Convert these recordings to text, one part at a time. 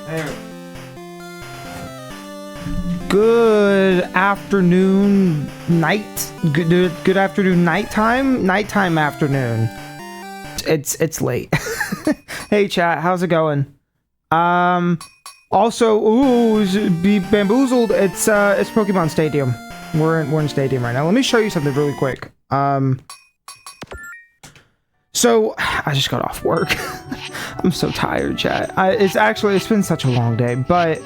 There. Good afternoon, night. Good afternoon, nighttime afternoon. It's late. Hey chat, how's it going? Also, be bamboozled. It's Pokemon Stadium. We're in Stadium right now. Let me show you something really quick. So I just got off work. I'm so tired, chat. It's been such a long day, but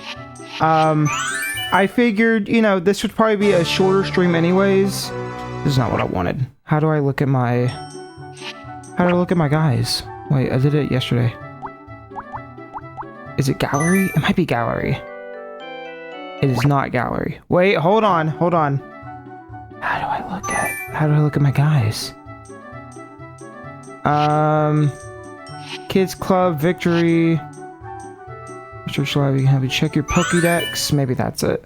I figured, you know, this would probably be a shorter stream anyways. This is not what I wanted. How do I look at my guys? Wait, I did it yesterday. Is it gallery? It might be gallery. It is not gallery. Wait, hold on. How do I look at my guys? Kids Club, Victory. Research Lab, you can have you check your Pokédex. Maybe that's it.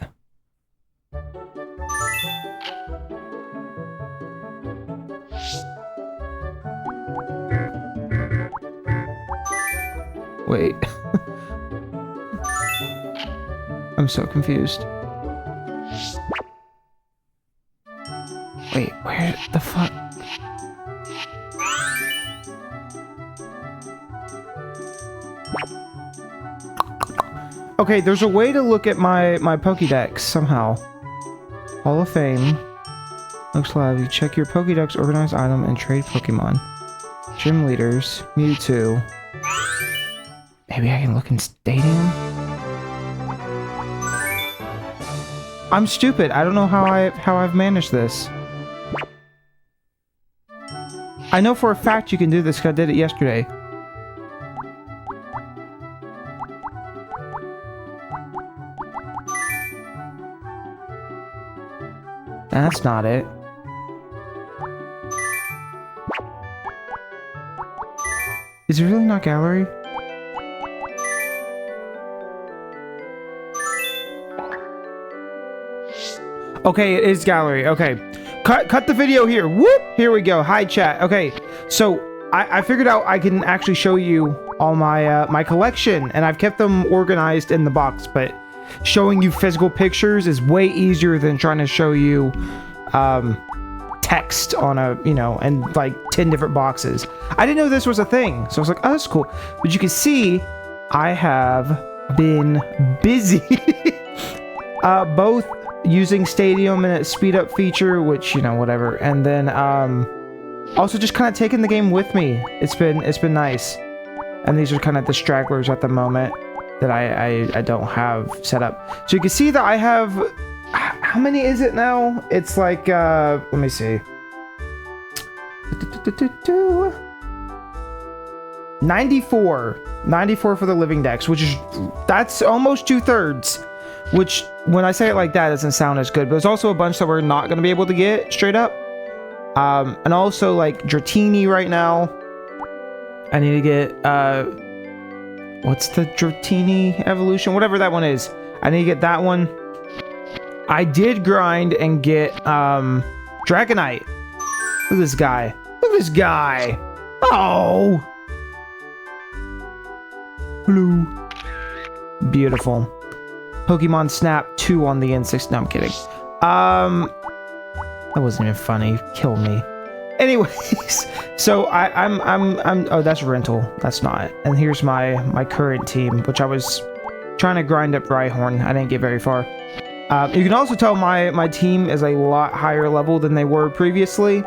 Wait. I'm so confused. Wait, where the fuck? Okay, there's a way to look at my Pokédex somehow. Hall of Fame. Looks like you check your Pokédex, organize item, and trade Pokemon. Gym leaders. Mewtwo. Maybe I can look in Stadium? I'm stupid. I don't know how I've managed this. I know for a fact you can do this because I did it yesterday. That's not it. Is it really not gallery? Okay, it is gallery. Okay. Cut the video here. Whoop! Here we go. Hi, chat. Okay, so I figured out I can actually show you all my my collection, and I've kept them organized in the box, but showing you physical pictures is way easier than trying to show you text on a, you know, and like 10 different boxes. I didn't know this was a thing, so I was like, oh, that's cool. But you can see I have been busy both using Stadium and its speed up feature, which, you know, whatever, and then also just kind of taking the game with me. It's been nice. And these are kind of the stragglers at the moment that I don't have set up. So you can see that I have, how many is it now? It's like, let me see. 94 for the living dex, which is, that's almost 2/3, which when I say it like that, doesn't sound as good, but there's also a bunch that we're not going to be able to get straight up. And also like Dratini right now. I need to get, what's the Dratini evolution? Whatever that one is. I need to get that one. I did grind and get Dragonite. Look at this guy. Look at this guy. Oh. Blue. Beautiful. Pokemon Snap 2 on the N6. No, I'm kidding. That wasn't even funny. Kill me. Anyways, so I'm oh, that's rental. That's not. And here's my current team, which I was trying to grind up Rhyhorn. I didn't get very far. You can also tell my team is a lot higher level than they were previously.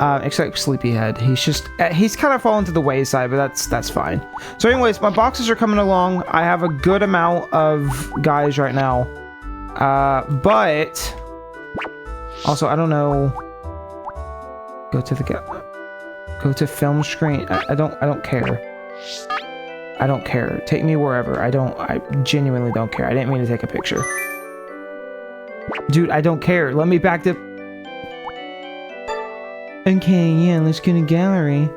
Except Sleepyhead. He's kind of fallen to the wayside, but that's fine. So anyways, my boxes are coming along. I have a good amount of guys right now. But also I don't know. Go to film screen. I don't care. I don't care. Take me wherever. I genuinely don't care. I didn't mean to take a picture. Dude, I don't care. Let me back to... Okay, yeah, let's go to gallery.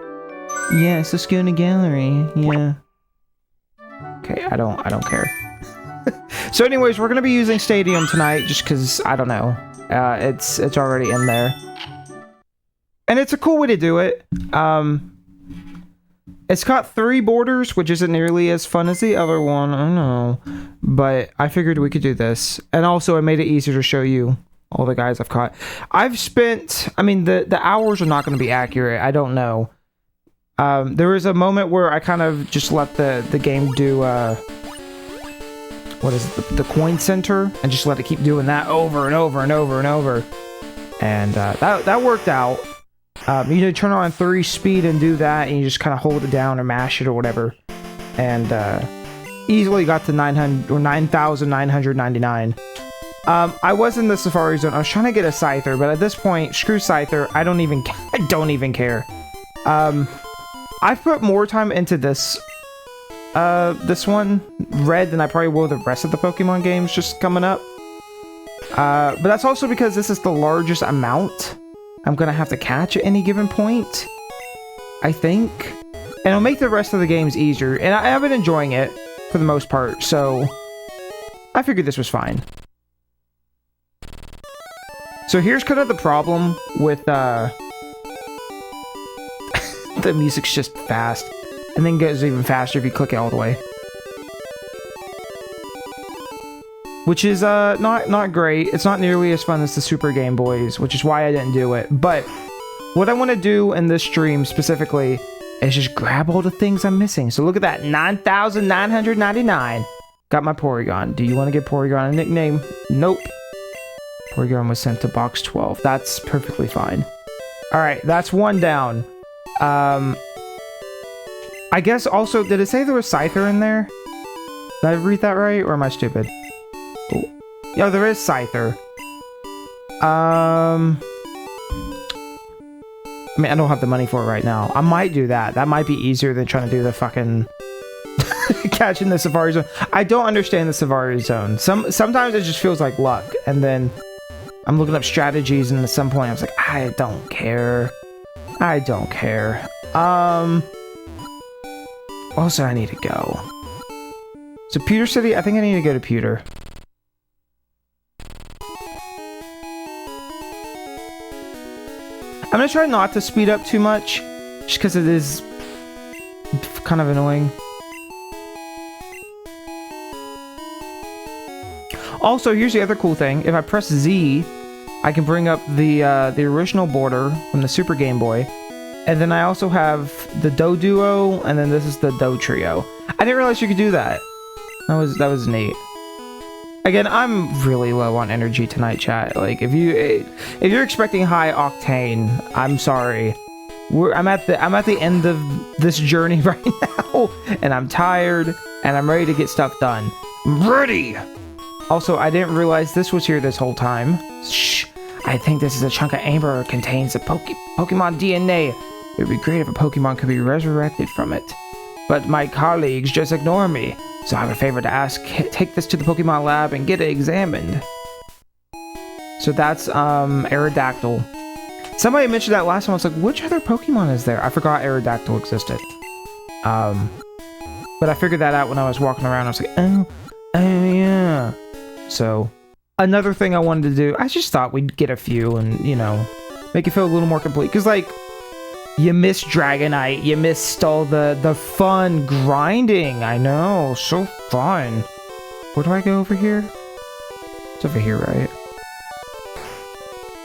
Yes, let's go to gallery. Yeah. Okay, I don't care. So anyways, we're gonna be using Stadium tonight just because, I don't know. It's already in there. And it's a cool way to do it. It's got 3 borders, which isn't nearly as fun as the other one. I know. But I figured we could do this. And also, it made it easier to show you all the guys I've caught. I've spent... I mean, the hours are not going to be accurate. I don't know. There was a moment where I kind of just let the game do... what is it? The coin center. And just let it keep doing that over and over and over and over. And that worked out. You know, turn on 3 speed and do that, and you just kind of hold it down or mash it or whatever, and easily got to 900 or 9,999. I was in the Safari Zone. I was trying to get a Scyther, but at this point, screw Scyther. I don't even care. I've put more time into this one, Red, than I probably will the rest of the Pokemon games just coming up. But that's also because this is the largest amount I'm gonna have to catch at any given point, I think. And it'll make the rest of the games easier. And I've been enjoying it for the most part, so I figured this was fine. So here's kind of the problem with the music's just fast, and then goes even faster if you click it all the way. Which is not great. It's not nearly as fun as the Super Game Boys, which is why I didn't do it. But what I want to do in this stream specifically is just grab all the things I'm missing. So look at that, 9,999. Got my Porygon. Do you want to give Porygon a nickname? Nope. Porygon was sent to box 12. That's perfectly fine. Alright, that's 1 down. I guess also, did it say there was Scyther in there? Did I read that right, or am I stupid? Oh. Yo, there is Scyther. I mean, I don't have the money for it right now. I might do that. That might be easier than trying to do the fucking... catching the Safari Zone. I don't understand the Safari Zone. Sometimes it just feels like luck, and then I'm looking up strategies, and at some point I was like, I don't care. I don't care. Also, I need to go. So, Pewter City, I think I need to go to Pewter. I'm gonna try not to speed up too much, just because it is kind of annoying. Also, here's the other cool thing. If I press Z, I can bring up the original border from the Super Game Boy. And then I also have the Do Duo, and then this is the Do Trio. I didn't realize you could do that. That was neat. Again, I'm really low on energy tonight, chat. Like, if you're expecting high octane, I'm sorry. I'm at the end of this journey right now, and I'm tired, and I'm ready to get stuff done. I'm ready. Also, I didn't realize this was here this whole time. Shh. I think this is a chunk of amber that contains a Pokemon DNA. It would be great if a Pokemon could be resurrected from it. But my colleagues just ignore me. So I have a favor to ask. Take this to the Pokemon lab and get it examined. So that's Aerodactyl. Somebody mentioned that last time. I was like, which other Pokemon is there? I forgot Aerodactyl existed. But I figured that out when I was walking around. I was like, oh yeah. So, another thing I wanted to do, I just thought we'd get a few and, you know, make it feel a little more complete. Because, like, you missed Dragonite, you missed all the fun grinding. I know, so fun. Where do I go over here? It's over here, right?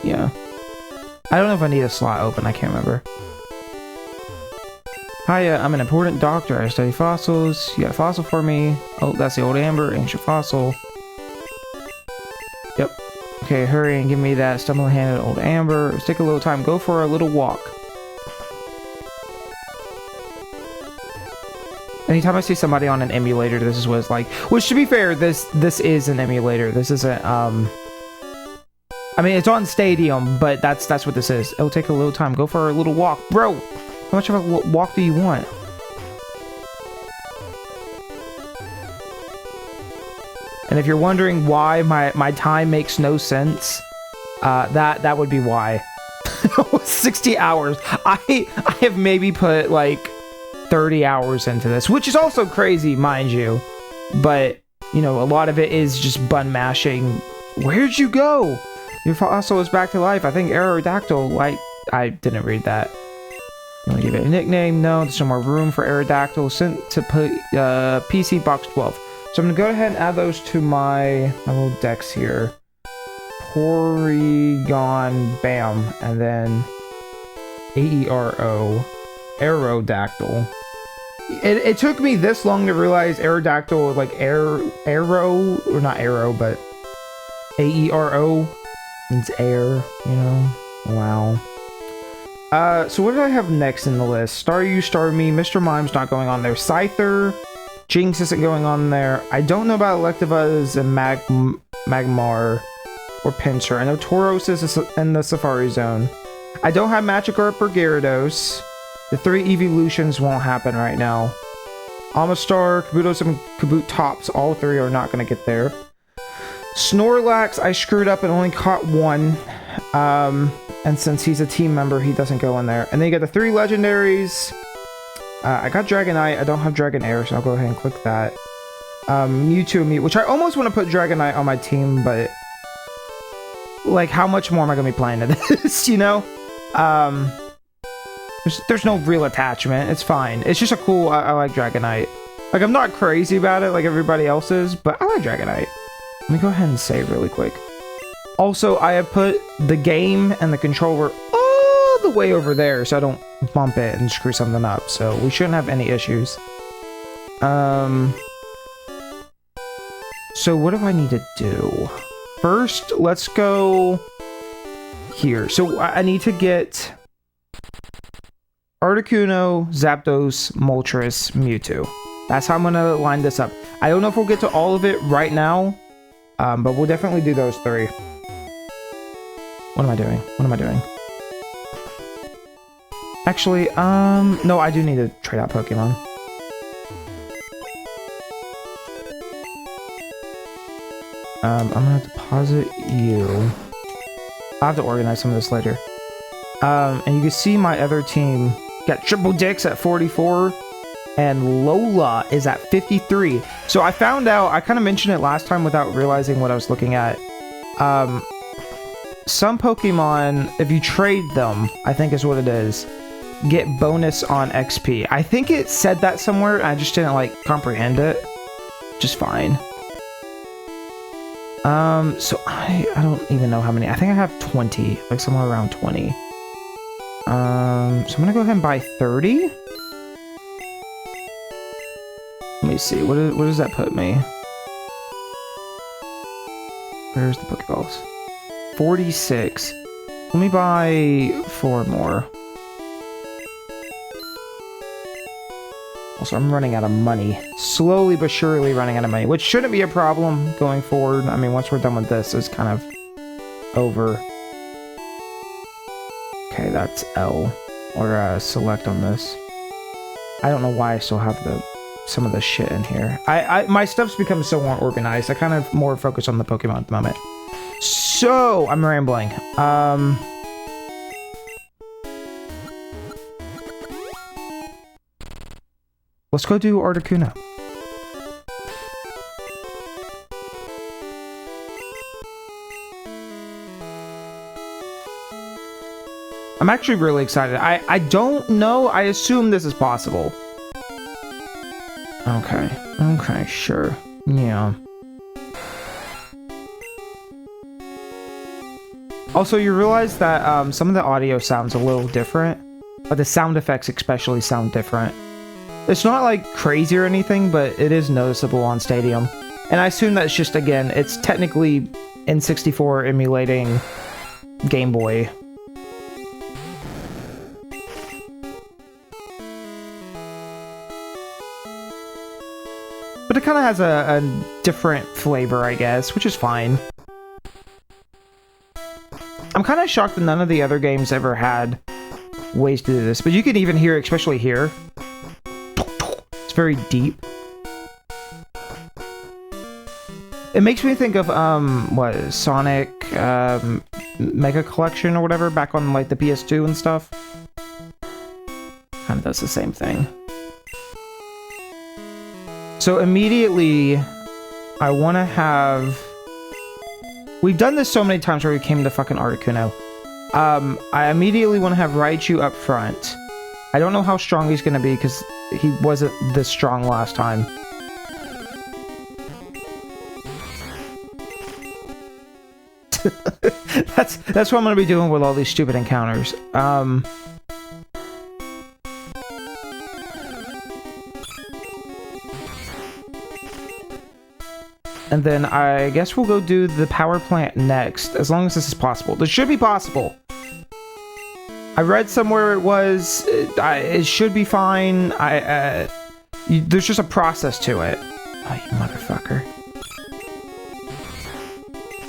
Yeah. I don't know if I need a slot open, I can't remember. Hiya, I'm an important doctor. I study fossils. You got a fossil for me? Oh, that's the old amber, ancient fossil. Yep. Okay, hurry and give me that stumble-handed old amber. Let's take a little time. Go for a little walk. Anytime I see somebody on an emulator, this is what it's like. Which, to be fair, this is an emulator. This isn't, I mean, it's on Stadium, but that's what this is. It'll take a little time. Go for a little walk. Bro, how much of a walk do you want? And if you're wondering why my time makes no sense, that would be why. 60 hours. I have maybe put, like, 30 hours into this, which is also crazy, mind you. But, you know, a lot of it is just button mashing. Where'd you go? Your fossil is back to life. I think Aerodactyl, I didn't read that. You want to give it a nickname? No, there's no more room for Aerodactyl. Sent to put PC box 12. So I'm gonna go ahead and add those to my little decks here. Porygon, bam, and then AERO, Aerodactyl. It took me this long to realize Aerodactyl was like arrow, or not arrow, but AERO means air, you know? Wow. So what did I have next in the list? Staryu, Starmie, Mr. Mime's not going on there. Scyther, Jinx isn't going on there. I don't know about Electabuzz and Magmar or Pinsir. I know Tauros is in the Safari Zone. I don't have Magikarp or Gyarados. The 3 evolutions won't happen right now. Amistar, Kabutops, and Kabutops, all 3 are not going to get there. Snorlax, I screwed up and only caught 1. And since he's a team member, he doesn't go in there. And then you got the 3 legendaries. I got Dragonite. I don't have Dragonair, so I'll go ahead and click that. Mewtwo, Mew, which I almost want to put Dragonite on my team, but like, how much more am I going to be playing to this, you know? There's no real attachment. It's fine. It's just a cool... I like Dragonite. Like, I'm not crazy about it like everybody else is, but I like Dragonite. Let me go ahead and save really quick. Also, I have put the game and the controller all the way over there so I don't bump it and screw something up. So we shouldn't have any issues. So what do I need to do? First, let's go here. So I need to get Articuno, Zapdos, Moltres, Mewtwo. That's how I'm going to line this up. I don't know if we'll get to all of it right now, but we'll definitely do those 3. What am I doing? What am I doing? Actually, no, I do need to trade out Pokemon. I'm gonna deposit you. I'll have to organize some of this later. And you can see my other team got Triple Dicks at 44, and Lola is at 53. So I found out, I kind of mentioned it last time without realizing what I was looking at. Some Pokemon, if you trade them, I think is what it is, get bonus on XP. I think it said that somewhere, I just didn't like comprehend it. Just fine. So I don't even know how many. I think I have 20, like somewhere around 20. So I'm gonna go ahead and buy 30. Let me see, what does that put me? Where's the Pokeballs? 46. Let me buy 4 more. Also, I'm running out of money. Slowly but surely running out of money, which shouldn't be a problem going forward. I mean, once we're done with this, it's kind of over. Okay, that's L. Or select on this. I don't know why I still have some of the shit in here. My stuff's become so unorganized. I kind of more focus on the Pokemon at the moment. So, I'm rambling. Let's go do Articuno. I'm actually really excited. I don't know. I assume this is possible. Okay. Okay, sure. Yeah. Also, you realize that some of the audio sounds a little different, but the sound effects especially sound different. It's not like crazy or anything, but it is noticeable on Stadium. And I assume that's just, again, it's technically N64 emulating Game Boy. But it kind of has a different flavor, I guess, which is fine. I'm kind of shocked that none of the other games ever had ways to do this, but you can even hear it, especially here. It's very deep. It makes me think of, what, Sonic, Mega Collection or whatever, back on, like, the PS2 and stuff. Kind of does the same thing. So immediately, I want to have... We've done this so many times where we came to fucking Articuno. I immediately want to have Raichu up front. I don't know how strong he's gonna be because he wasn't this strong last time. That's what I'm gonna be doing with all these stupid encounters. And then I guess we'll go do the power plant next, as long as this is possible. This should be possible. I read somewhere it was. It should be fine. There's just a process to it. Oh, you motherfucker.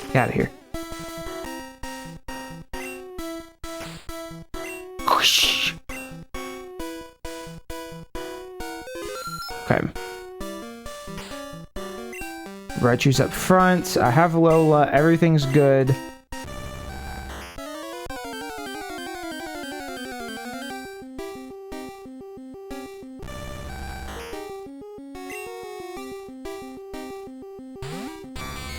Get out of here. Okay. Raichu's up front. I have Lola. Everything's good.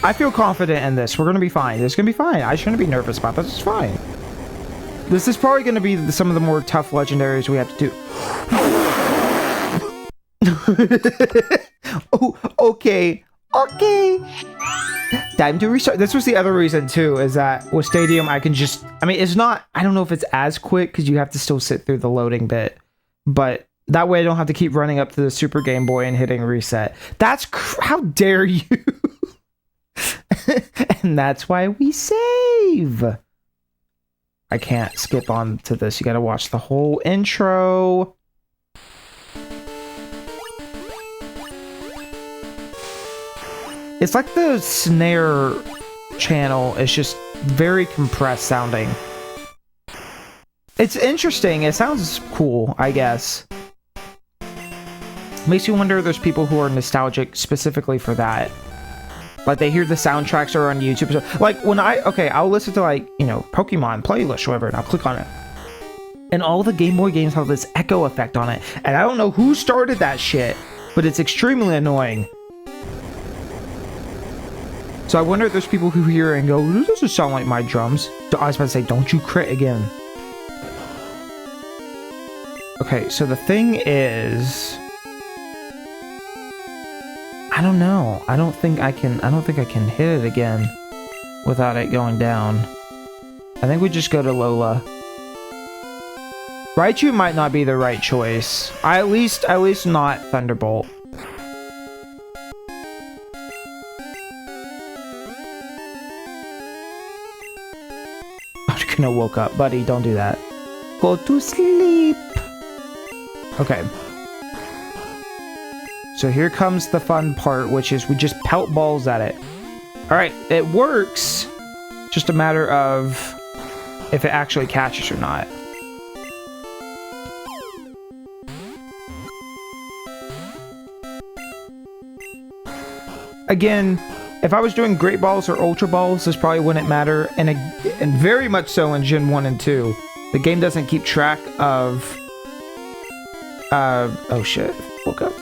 I feel confident in this. We're gonna be fine. It's gonna be fine. I shouldn't be nervous about this. It's fine. This is probably gonna be some of the more tough legendaries we have to do. Oh, okay. Okay. Time to restart. This was the other reason too, is that with Stadium I can just, I mean, it's not, I don't know if it's as quick because you have to still sit through the loading bit, but that way I don't have to keep running up to the Super Game Boy and hitting reset. That's, how dare you? And that's why we save. I can't skip on to this. You gotta watch the whole intro. It's like the snare channel is just very compressed sounding. It's interesting. It sounds cool, I guess. Makes you wonder if there's people who are nostalgic specifically for that. Like they hear the soundtracks are on YouTube. So, like when I'll listen to like, you know, Pokémon playlist or whatever, and I'll click on it. And all the Game Boy games have this echo effect on it. And I don't know who started that shit, but it's extremely annoying. So I wonder if there's people who hear it and go, this doesn't sound like my drums. I was about to say, don't you crit again. Okay, so the thing is, I don't know. I don't think I can hit it again without it going down. I think we just go to Lola. Raichu might not be the right choice. At least not Thunderbolt. Articuno woke up. Buddy, don't do that. Go to sleep. Okay. So here comes the fun part, which is we just pelt balls at it. Alright, it works. Just a matter of if it actually catches or not. Again, if I was doing Great Balls or Ultra Balls, this probably wouldn't matter. And very much so in Gen 1 and 2. The game doesn't keep track of... oh shit. Woke up.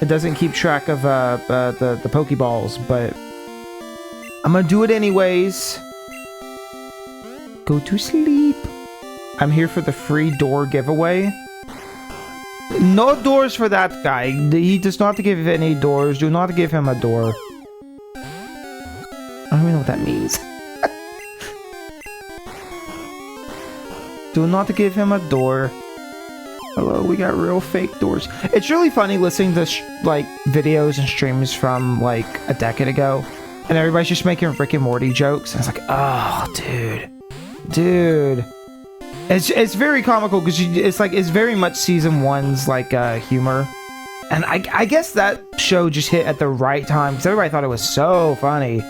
It doesn't keep track of the Pokeballs, but... I'm gonna do it anyways. Go to sleep. I'm here for the free door giveaway. No doors for that guy. He does not give any doors. Do not give him a door. I don't even know what that means. Do not give him a door. Hello, we got real fake doors. It's really funny listening to like videos and streams from like a decade ago, and everybody's just making Rick and Morty jokes. And it's like, oh, dude. It's very comical because it's very much season 1's like humor, and I guess that show just hit at the right time because everybody thought it was so funny.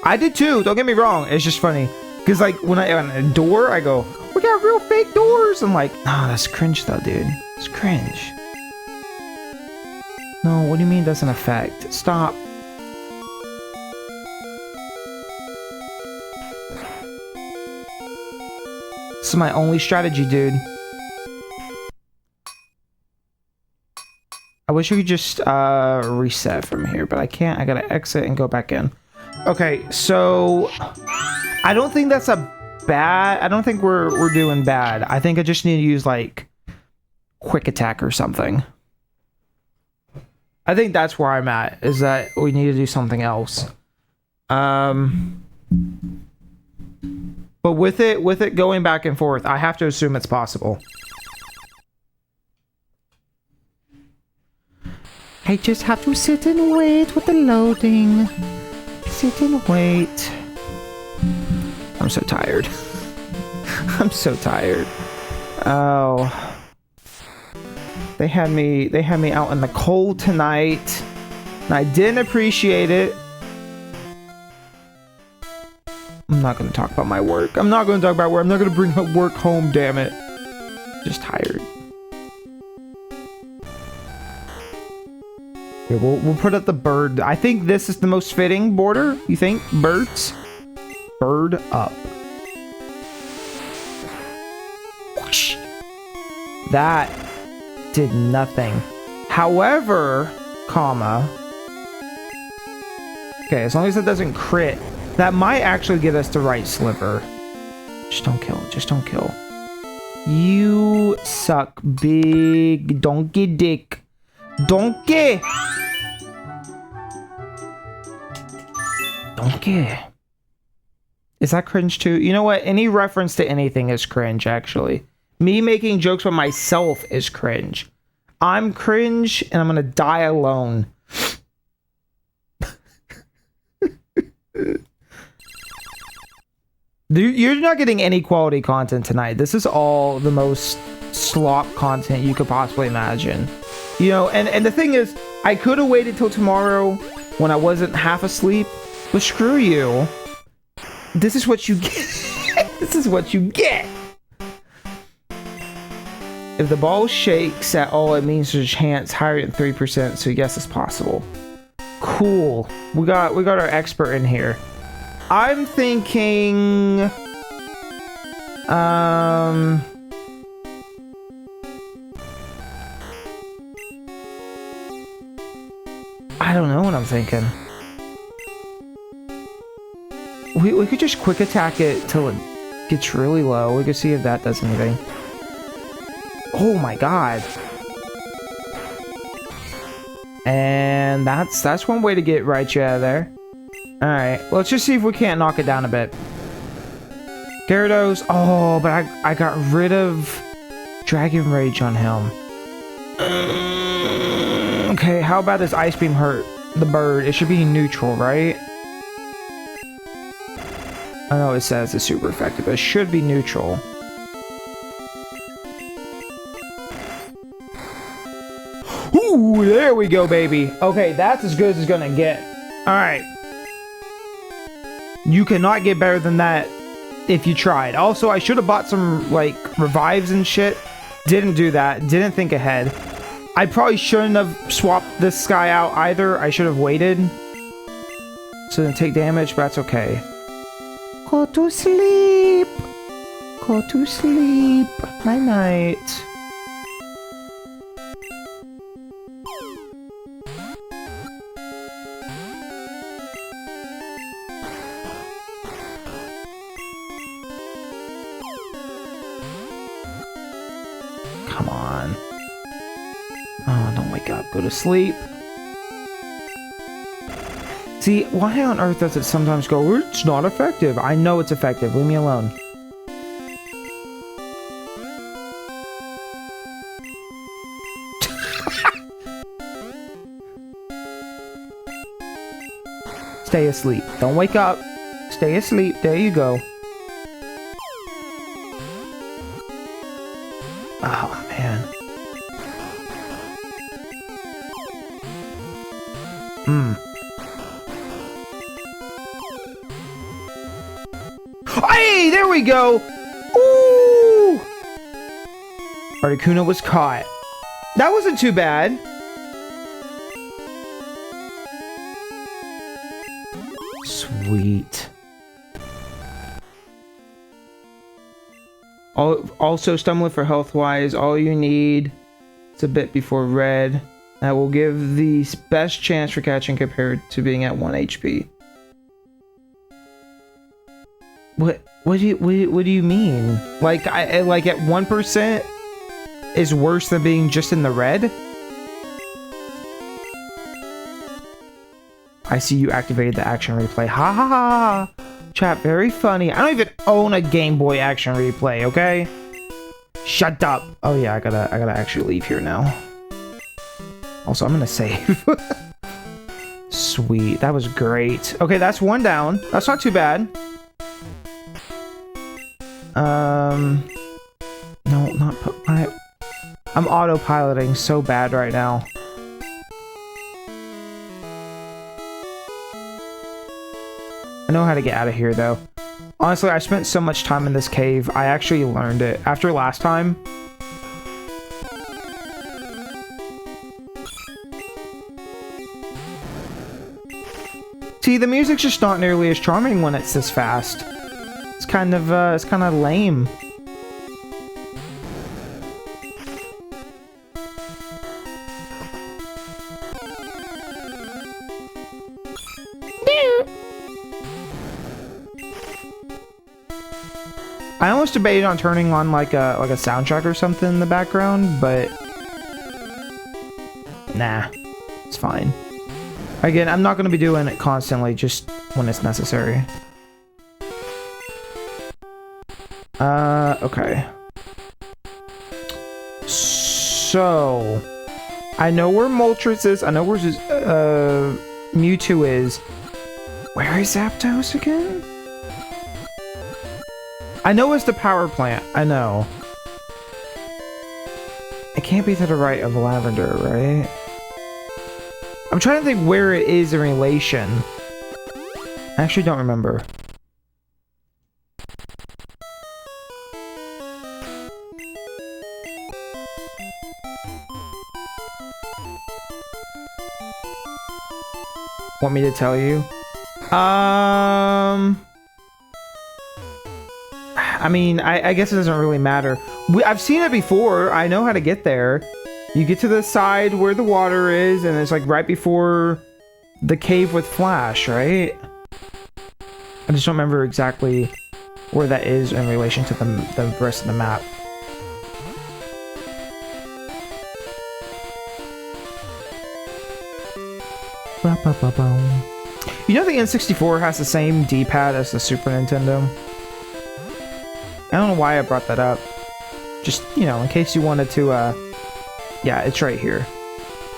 I did too. Don't get me wrong. It's just funny because like when I on a door, I go, we got real fake doors. I'm like, nah, that's cringe though, dude. It's cringe. No, what do you mean it doesn't affect? Stop. This is my only strategy, dude. I wish we could just reset from here, but I can't. I gotta exit and go back in. Okay, so I don't think that's a bad. I don't think we're doing bad. I think I just need to use like quick attack or something. I think that's where I'm at. Is that we need to do something else. But with it going back and forth, I have to assume it's possible. I just have to sit and wait with the loading. Sit and wait. I'm so tired. I'm so tired. Oh. They had me out in the cold tonight. And I didn't appreciate it. I'm not going to talk about my work. I'm not going to talk about work. I'm not going to bring work home, damn it. Just tired. Here, we'll put up the bird. I think this is the most fitting border. You think? Birds? Bird up. Whoosh. That did nothing. However, comma. Okay, as long as it doesn't crit, that might actually get us the right sliver. Just don't kill. Just don't kill. You suck, big donkey dick. Donkey! Donkey. Is that cringe too? You know what? Any reference to anything is cringe, actually. Me making jokes with myself is cringe. I'm cringe, and I'm gonna die alone. You're not getting any quality content tonight. This is all the most slop content you could possibly imagine. You know, and the thing is, I could have waited till tomorrow when I wasn't half asleep, but screw you. This is what you get. This is what you get. If the ball shakes at all, it means there's a chance higher than 3%, so yes, it's possible. Cool. We got our expert in here. I'm thinking... I don't know what I'm thinking. We could just quick attack it till it gets really low. We could see if that does anything. Oh my god. And that's one way to get Raichu out of there. Alright, let's just see if we can't knock it down a bit. Gyarados. Oh, but I got rid of Dragon Rage on him. Okay, how about this Ice Beam hurt the bird? It should be neutral, right? I know it says it's super effective, but it should be neutral. Ooh, there we go, baby. Okay, that's as good as it's gonna get. Alright. You cannot get better than that if you tried. Also, I should have bought some, like, revives and shit. Didn't do that. Didn't think ahead. I probably shouldn't have swapped this guy out either. I should have waited. So it didn't take damage, but that's okay. Go to sleep. Go to sleep. Night night. Come on. Oh, don't wake up. Go to sleep. See, why on earth does it sometimes go, it's not effective? I know it's effective. Leave me alone. Stay asleep. Don't wake up. Stay asleep. There you go. Oh, man. Hey, there we go. Ooh. Articuno was caught. That wasn't too bad. Sweet. Also, stumbling for health-wise, all you need is a bit before red. That will give the best chance for catching compared to being at 1 HP. What do you mean? Like like at 1% is worse than being just in the red? I see you activated the action replay. Ha ha ha! Chat, very funny. I don't even own a Game Boy action replay, okay? Shut up! Oh yeah, I gotta actually leave here now. Also, I'm gonna save. Sweet, that was great. Okay, that's one down. That's not too bad. No, not put my... I'm autopiloting so bad right now. I know how to get out of here, though. Honestly, I spent so much time in this cave, I actually learned it. After last time... See, the music's just not nearly as charming when it's this fast. It's kind of lame. I almost debated on turning on like a soundtrack or something in the background, but nah, it's fine. Again, I'm not going to be doing it constantly, just when it's necessary. Okay. So, I know where Moltres is. I know where Mewtwo is. Where is Zapdos again? I know it's the power plant. I know. It can't be to the right of Lavender, right? I'm trying to think where it is in relation. I actually don't remember. Want me to tell you? I mean, I guess it doesn't really matter. I've seen it before. I know how to get there. You get to the side where the water is, and it's like right before the cave with Flash, right? I just don't remember exactly where that is in relation to the rest of the map. You know the N64 has the same D-pad as the Super Nintendo? I don't know why I brought that up. Just, you know, in case you wanted to, yeah, it's right here.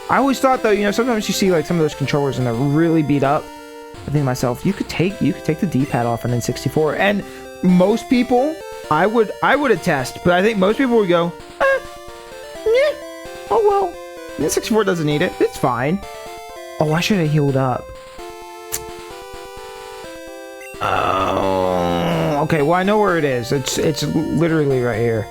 I always thought, though, you know, sometimes you see, like, some of those controllers and they're really beat up. I think to myself, you could take the D-pad off an N64. And most people, I would attest, but I think most people would go, yeah, oh well, the N64 doesn't need it. It's fine. Oh, I should have healed up. Oh, okay. Well, I know where it is. It's literally right here.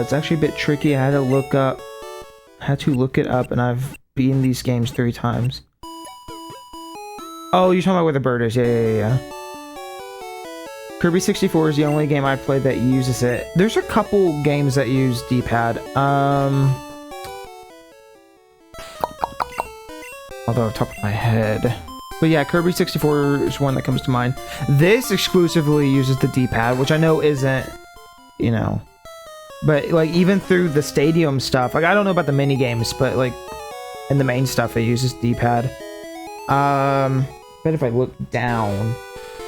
It's actually a bit tricky. I had to look it up, and I've beaten these games 3 times. Oh, you're talking about where the bird is. Yeah. Kirby 64 is the only game I've played that uses it. There's a couple games that use D-pad. Although off the top of my head. But yeah, Kirby 64 is one that comes to mind. This exclusively uses the D-pad, which I know isn't, you know... But, like, even through the stadium stuff, like, I don't know about the mini games, but, like, in the main stuff, it uses D-pad. But if I look down,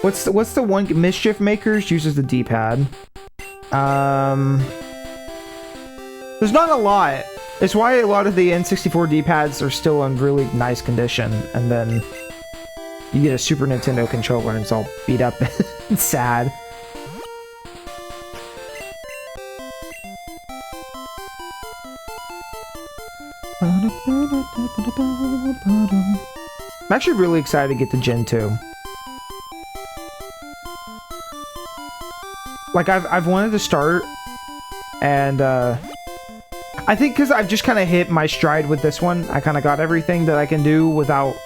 what's the one? Mischief Makers uses the D-pad. There's not a lot. It's why a lot of the N64 D-pads are still in really nice condition, and then you get a Super Nintendo controller and it's all beat up and sad. I'm actually really excited to get to Gen 2. Like, I've wanted to start, and I think because I've just kind of hit my stride with this one, I kind of got everything that I can do without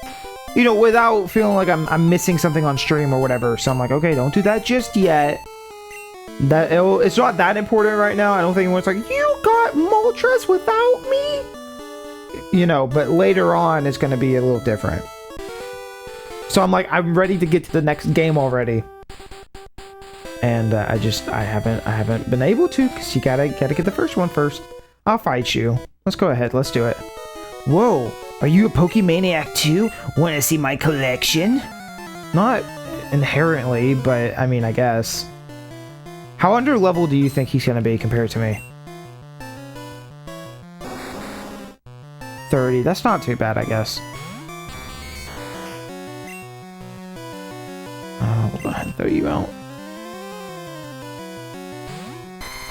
you know, without feeling like I'm missing something on stream or whatever. So I'm like, okay, don't do that just yet. It's not that important right now. I don't think anyone's like, you got Moltres without me? You know, but later on it's going to be a little different. So I'm like, I'm ready to get to the next game already. And I haven't been able to, because you gotta get the first one first. I'll fight you. Let's go ahead. Let's do it. Whoa, are you a Pokemaniac too? Want to see my collection? Not inherently, but I mean, I guess. How under level do you think he's gonna be compared to me? 30. That's not too bad, I guess. We'll go ahead and throw you out.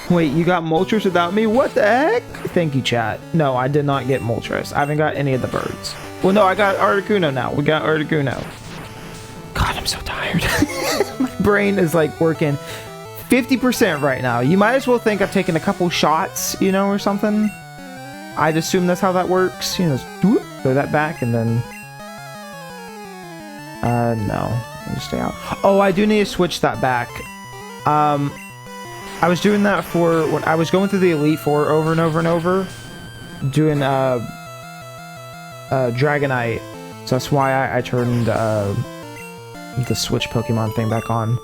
Wait, you got Moltres without me? What the heck? Thank you, chat. No, I did not get Moltres. I haven't got any of the birds. Well, no, I got Articuno now. We got Articuno. God, I'm so tired. My brain is like working 50% right now. You might as well think I've taken a couple shots, you know, or something. I'd assume that's how that works. You know, just throw that back and then... no. Let me stay out. Oh, I do need to switch that back. I was doing that for when I was going through the Elite Four over and over and over, doing Dragonite. So that's why I turned the Switch Pokemon thing back on.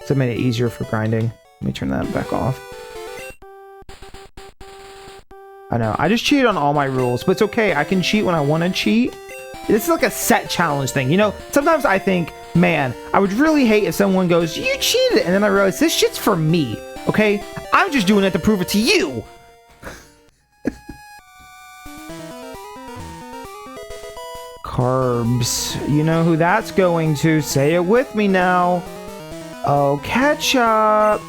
So it made it easier for grinding. Let me turn that back off. I know, I just cheated on all my rules, but it's okay. I can cheat when I want to cheat. This is like a set challenge thing, you know? Sometimes I think, man, I would really hate if someone goes, you cheated, and then I realize this shit's for me, okay? I'm just doing it to prove it to you. Carbs. You know who that's going to. Say it with me now. Oh, ketchup.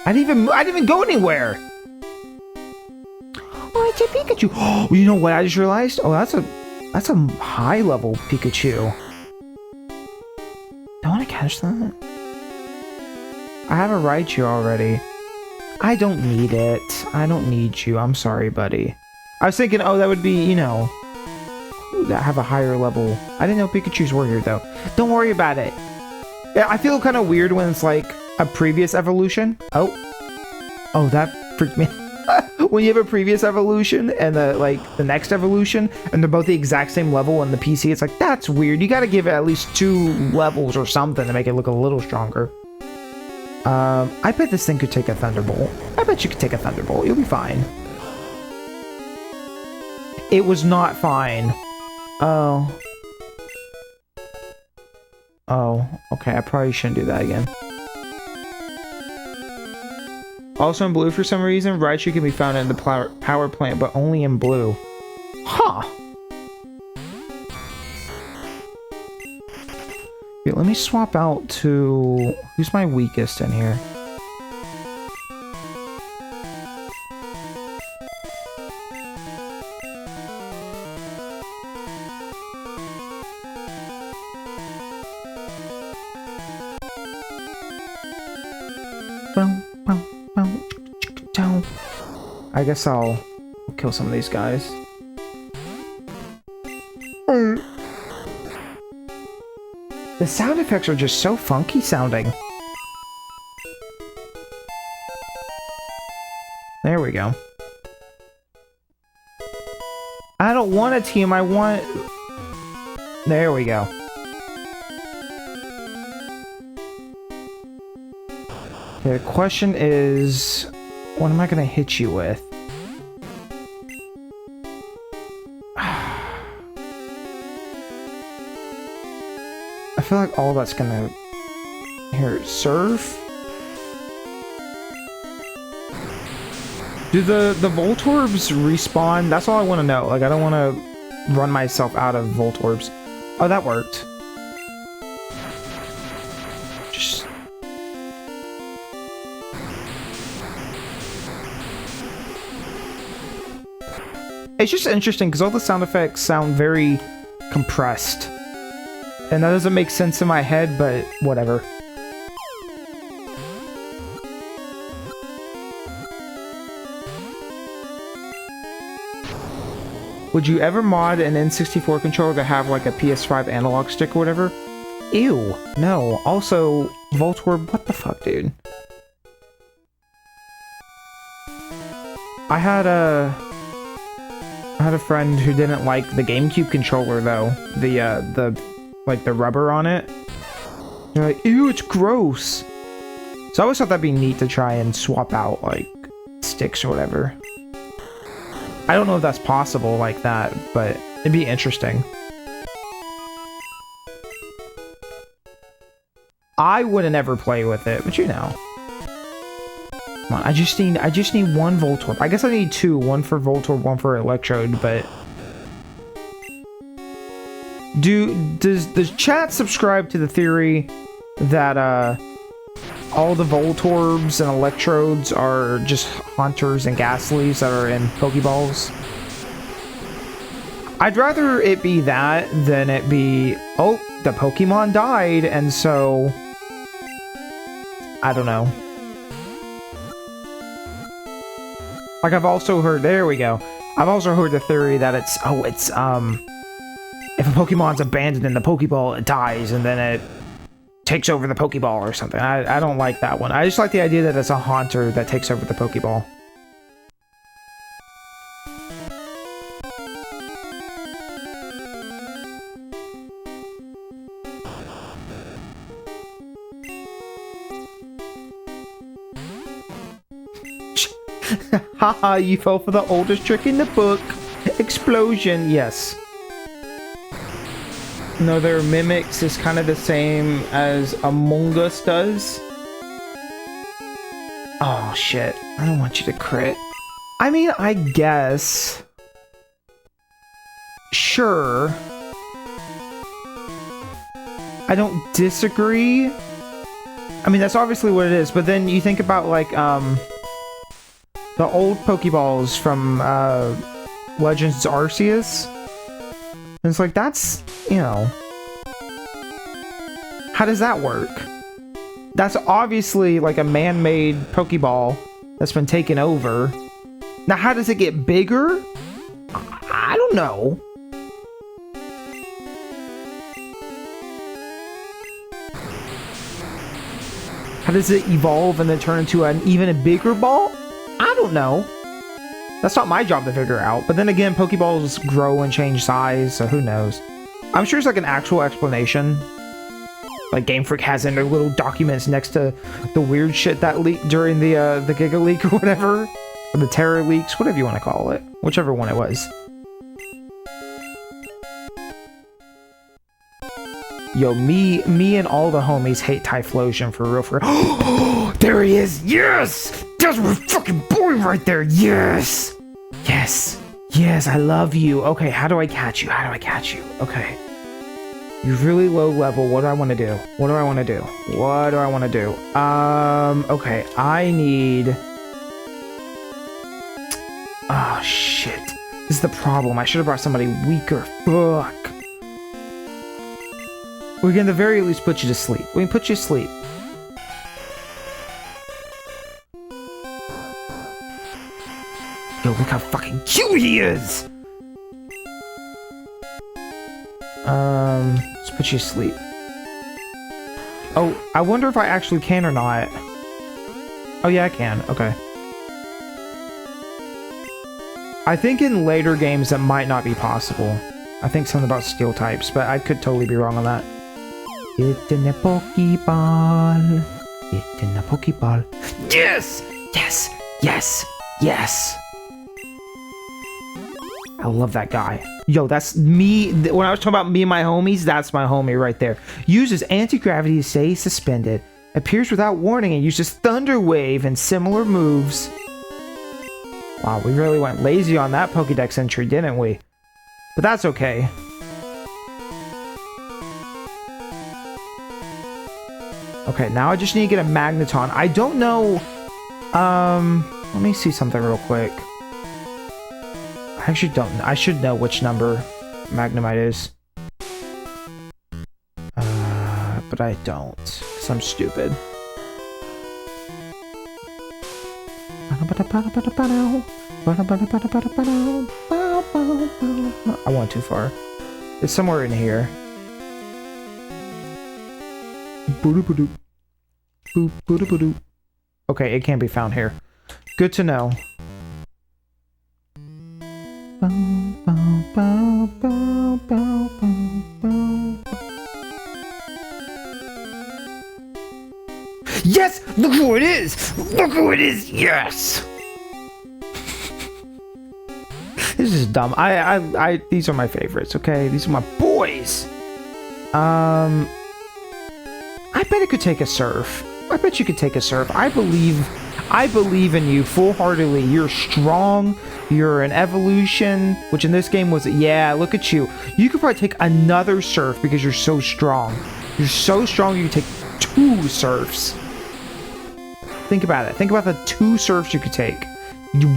I didn't even go anywhere. Oh, it's a Pikachu. Oh, you know what I just realized? Oh, that's a high level Pikachu. Don't want to catch that. I have a Raichu already. I don't need it. I don't need you. I'm sorry, buddy. I was thinking, oh, that would be, you know, that have a higher level. I didn't know Pikachus were here, though. Don't worry about it. Yeah, I feel kind of weird when it's like a previous evolution. Oh, that freaked me. When you have a previous evolution and the next evolution, and they're both the exact same level in the PC, it's like, that's weird. You got to give it at least 2 levels or something to make it look a little stronger. I bet this thing could take a Thunderbolt. I bet you could take a Thunderbolt. You'll be fine. It was not fine. Oh, okay. I probably shouldn't do that again. Also in blue, for some reason, Raichu can be found in the power plant, but only in blue. Huh. Okay, let me swap out to... Who's my weakest in here? I guess I'll kill some of these guys. The sound effects are just so funky sounding. There we go. I don't want a team, I want... There we go. Okay, the question is... What am I gonna hit you with? I feel like all that's gonna... Here, Surf? Do the Voltorbs respawn? That's all I want to know. Like, I don't want to run myself out of Voltorbs. Oh, that worked. Just... It's just interesting because all the sound effects sound very compressed. And that doesn't make sense in my head, but whatever. Would you ever mod an N64 controller to have like a PS5 analog stick or whatever? Ew, no. Also, Voltorb, what the fuck, dude? I had a friend who didn't like the GameCube controller though. The rubber on it. They're like, ew, it's gross. So I always thought that'd be neat to try and swap out like sticks or whatever. I don't know if that's possible like that, but it'd be interesting. I wouldn't ever play with it, but you know. Come on, I just need one Voltorb. I guess I need two, one for Voltorb, one for Electrode, but does chat subscribe to the theory that all the Voltorbs and Electrodes are just Haunters and Ghastlies that are in Pokeballs? I'd rather it be that than it be, oh, the Pokemon died, and so I don't know. Like I've also heard, there we go. I've also heard the theory that it's if a Pokemon's abandoned in the Pokeball, it dies, and then it takes over the Pokeball or something. I don't like that one. I just like the idea that it's a Haunter that takes over the Pokeball. Haha, you fell for the oldest trick in the book. Explosion, yes. No, their mimics is kind of the same as Among Us does. Oh shit, I don't want you to crit. I mean, I guess. Sure. I don't disagree. I mean, that's obviously what it is, but then you think about like, the old Pokeballs from Legends Arceus. And it's like, that's, you know, how does that work? That's obviously like a man-made Pokeball that's been taken over. Now, how does it get bigger? I don't know. How does it evolve and then turn into an even a bigger ball? I don't know. That's not my job to figure out. But then again, Pokeballs grow and change size, so who knows? I'm sure it's like an actual explanation. Like Game Freak has in their little documents next to the weird shit that leaked during the Giga Leak or whatever. Or the Terror Leaks, whatever you want to call it. Whichever one it was. Yo, me and all the homies hate Typhlosion for real. Oh, there he is! Yes! That's my fucking boy right there! Yes! Yes! Yes, I love you. Okay, how do I catch you? How do I catch you? Okay. You're really low level. What do I want to do? What do I want to do? What do I want to do? Okay, I need... Oh, shit. This is the problem. I should have brought somebody weaker. Fuck. We can at the very least put you to sleep. We can put you to sleep. Yo, look how fucking cute he is! Let's put you to sleep. Oh, I wonder if I actually can or not. Oh yeah, I can. Okay. I think in later games that might not be possible. I think something about steel types, but I could totally be wrong on that. Get in the Pokeball. Get in the Pokeball. Yes! Yes! Yes! Yes! I love that guy. Yo, that's me. When I was talking about me and my homies, that's my homie right there. Uses anti-gravity to stay suspended. Appears without warning and uses Thunder Wave and similar moves. Wow, we really went lazy on that Pokédex entry, didn't we? But that's okay. Okay, now I just need to get a Magneton. I don't know... let me see something real quick. I actually don't... I should know which number Magnemite is. But I don't. Because I'm stupid. I went too far. It's somewhere in here. Okay, it can't be found here. Good to know. Yes! Look who it is! Look who it is! Yes! This is dumb. These are my favorites, okay? These are my boys! I bet it could take a surf. I bet you could take a surf. I believe in you full-heartedly. You're strong. You're an evolution, which in this game was, yeah, look at you. You could probably take another surf because you're so strong. You're so strong you can take 2 surfs. Think about it. Think about the 2 surfs you could take.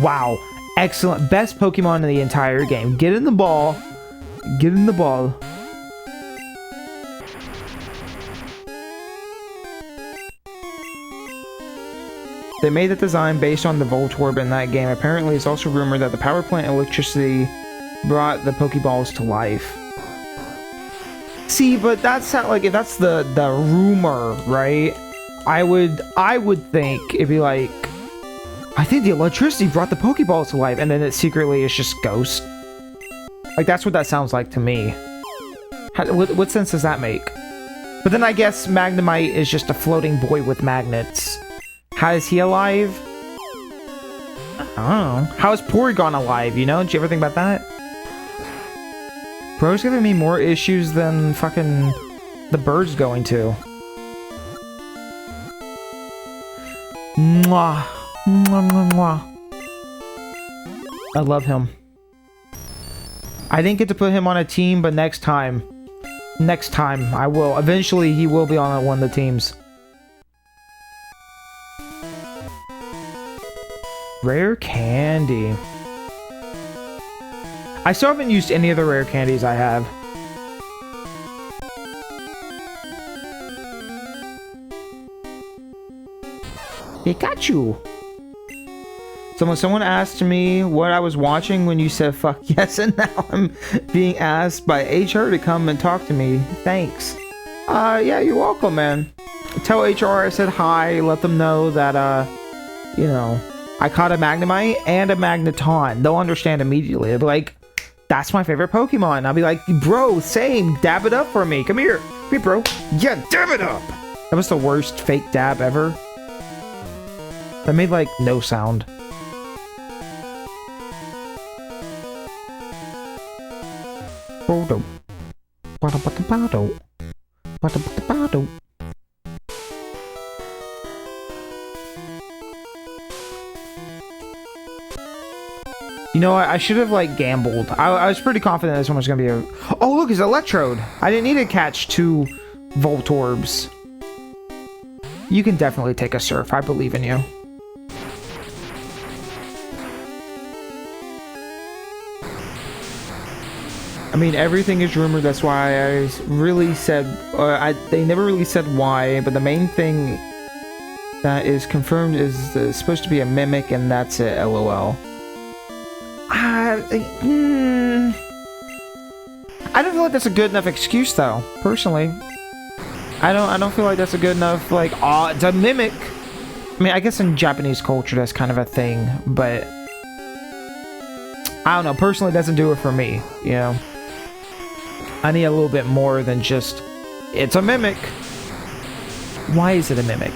Wow. Excellent. Best Pokemon in the entire game. Get in the ball. Get in the ball. They made the design based on the Voltorb in that game. Apparently, it's also rumored that the power plant electricity brought the Pokeballs to life. See, but that's not like, if that's the rumor, right? I would think it'd be like, I think the electricity brought the Pokeballs to life, and then it secretly is just Ghost. Like, that's what that sounds like to me. What sense does that make? But then I guess Magnemite is just a floating boy with magnets. How is he alive? I don't know. How is Porygon alive, you know? Did you ever think about that? Bro's giving me more issues than fucking the bird's going to. Mwah. Mwah, mwah, mwah. I love him. I didn't get to put him on a team, but next time. Next time, I will. Eventually, he will be on one of the teams. Rare candy. I still haven't used any of the rare candies I have. Pikachu. Someone asked me what I was watching when you said fuck yes, and now I'm being asked by HR to come and talk to me. Thanks. Yeah, you're welcome, man. Tell HR I said hi, let them know that, you know, I caught a Magnemite and a Magneton. They'll understand immediately. They'll be like, that's my favorite Pokemon. I'll be like, bro, same. Dab it up for me. Come here. Come here, bro. Yeah, dab it up. That was the worst fake dab ever. That made, like, no sound. Bodo. Bado, bado, bado. Bado, bado, bado. You know what? I should have, like, gambled. I was pretty confident this one was going to be a... Oh, look, it's Electrode. I didn't need to catch 2 Voltorbs. You can definitely take a surf. I believe in you. I mean, everything is rumored. That's why I really said... they never really said why, but the main thing that is confirmed is it's supposed to be a Mimic, and that's it, LOL. I don't feel like that's a good enough excuse, though. Personally, I don't feel like that's a good enough, like, oh, it's a Mimic. I mean, I guess in Japanese culture that's kind of a thing, but I don't know. Personally, it doesn't do it for me. You know, I need a little bit more than just it's a Mimic. Why is it a Mimic?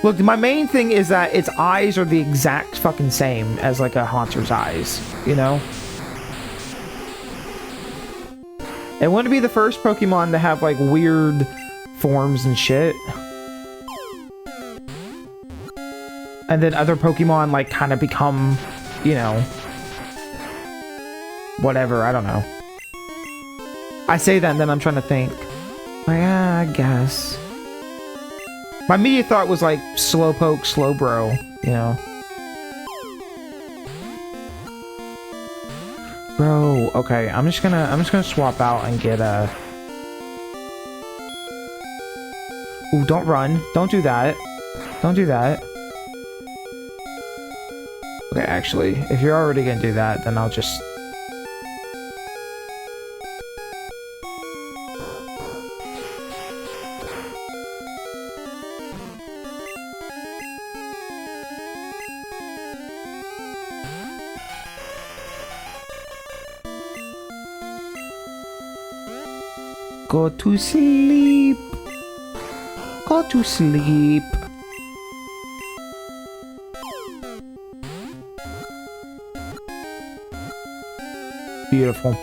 Look, my main thing is that its eyes are the exact fucking same as, like, a Haunter's eyes, you know? It wouldn't be the first Pokemon to have, like, weird forms and shit. And then other Pokemon, like, kind of become, you know... whatever, I don't know. I say that and then I'm trying to think. Like, I guess... My immediate thought was like Slowpoke, Slowbro, you know. Bro, okay, I'm just gonna swap out and get a... Ooh, don't run. Don't do that. Don't do that. Okay, actually, if you're already gonna do that, then I'll just... Go to sleep. Go to sleep. Beautiful.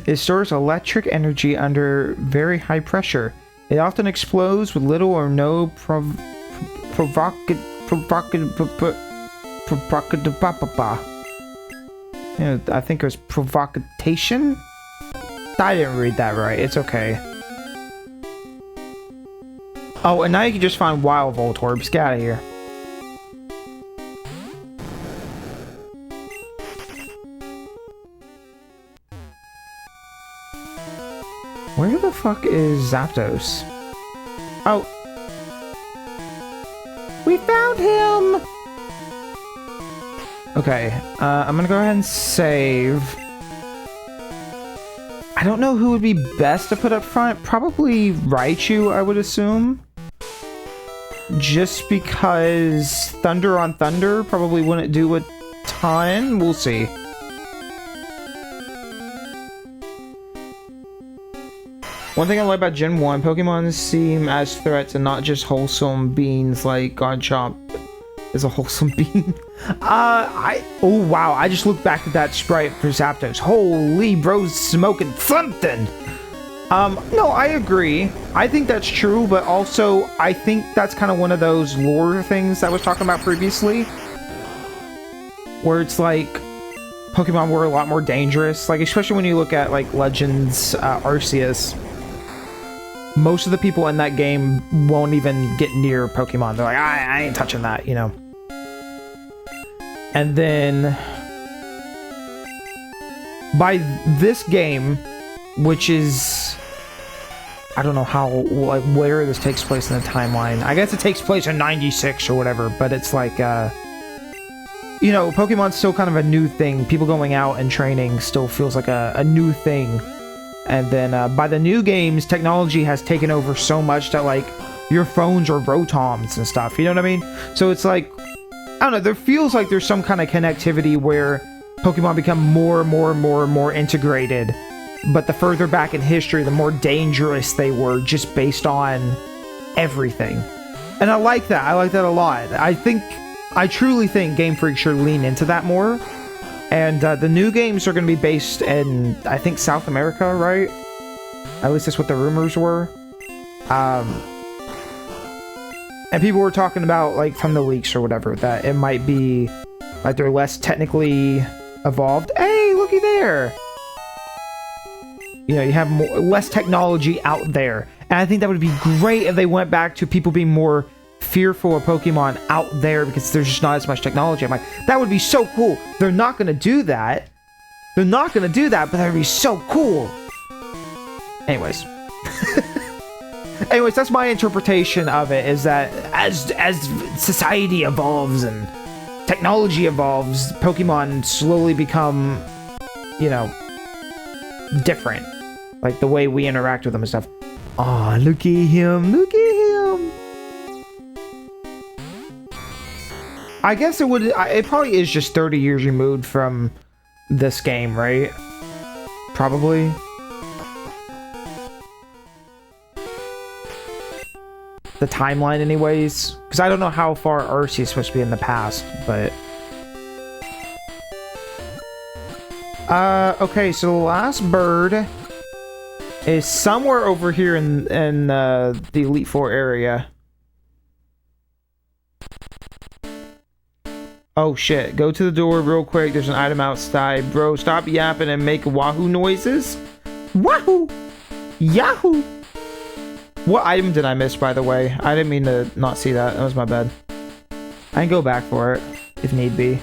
It stores electric energy under very high pressure. It often explodes with little or no provocative. Yeah, I think it was provocation? I didn't read that right. It's okay. Oh, and now you can just find wild Voltorbs. Get out of here. Where the fuck is Zapdos? Oh. We found him! Okay, I'm gonna go ahead and save. I don't know who would be best to put up front. Probably Raichu, I would assume. Just because Thunder on Thunder probably wouldn't do a ton. We'll see. One thing I like about Gen 1, Pokemon seem as threats and not just wholesome beings like Garchomp is a wholesome being. Oh wow, I just looked back at that sprite for Zapdos. Holy bro's smoking something! No, I agree. I think that's true, but also I think that's kind of one of those lore things I was talking about previously. Where it's like, Pokemon were a lot more dangerous. Like, especially when you look at, like, Legends Arceus. Most of the people in that game won't even get near Pokemon. They're like, I ain't touching that, you know. And then by this game, which is, I don't know how, like, where this takes place in the timeline. I guess it takes place in 96 or whatever, but it's like, you know, Pokemon's still kind of a new thing. People going out and training still feels like a new thing. And then by the new games, technology has taken over so much that, like, your phones are Rotoms and stuff, you know what I mean? So it's like, I don't know, there feels like there's some kind of connectivity where Pokemon become more integrated. But the further back in history, the more dangerous they were just based on everything. And I like that. I like that a lot. I truly think Game Freak should lean into that more. And the new games are going to be based in, I think, South America, right? At least that's what the rumors were. And people were talking about, like, from the leaks or whatever, that it might be, like, they're less technically evolved. Hey, looky there! You know, you have less technology out there. And I think that would be great if they went back to people being more fearful of Pokemon out there because there's just not as much technology. I'm like, that would be so cool. They're not going to do that. They're not going to do that, but that would be so cool. Anyways. Anyways, that's my interpretation of it, is that as society evolves and technology evolves, Pokemon slowly become, you know, different. Like the way we interact with them and stuff. Aw, look at him, look at him. I guess it probably is just 30 years removed from this game, right? Probably. The timeline anyways, because I don't know how far Arceus is supposed to be in the past, but okay, so the last bird is somewhere over here in the Elite Four area. Oh shit, go to the door real quick, there's an item outside. Bro, stop yapping and make wahoo noises. Wahoo! Yahoo! What item did I miss, by the way? I didn't mean to not see that. That was my bad. I can go back for it, if need be.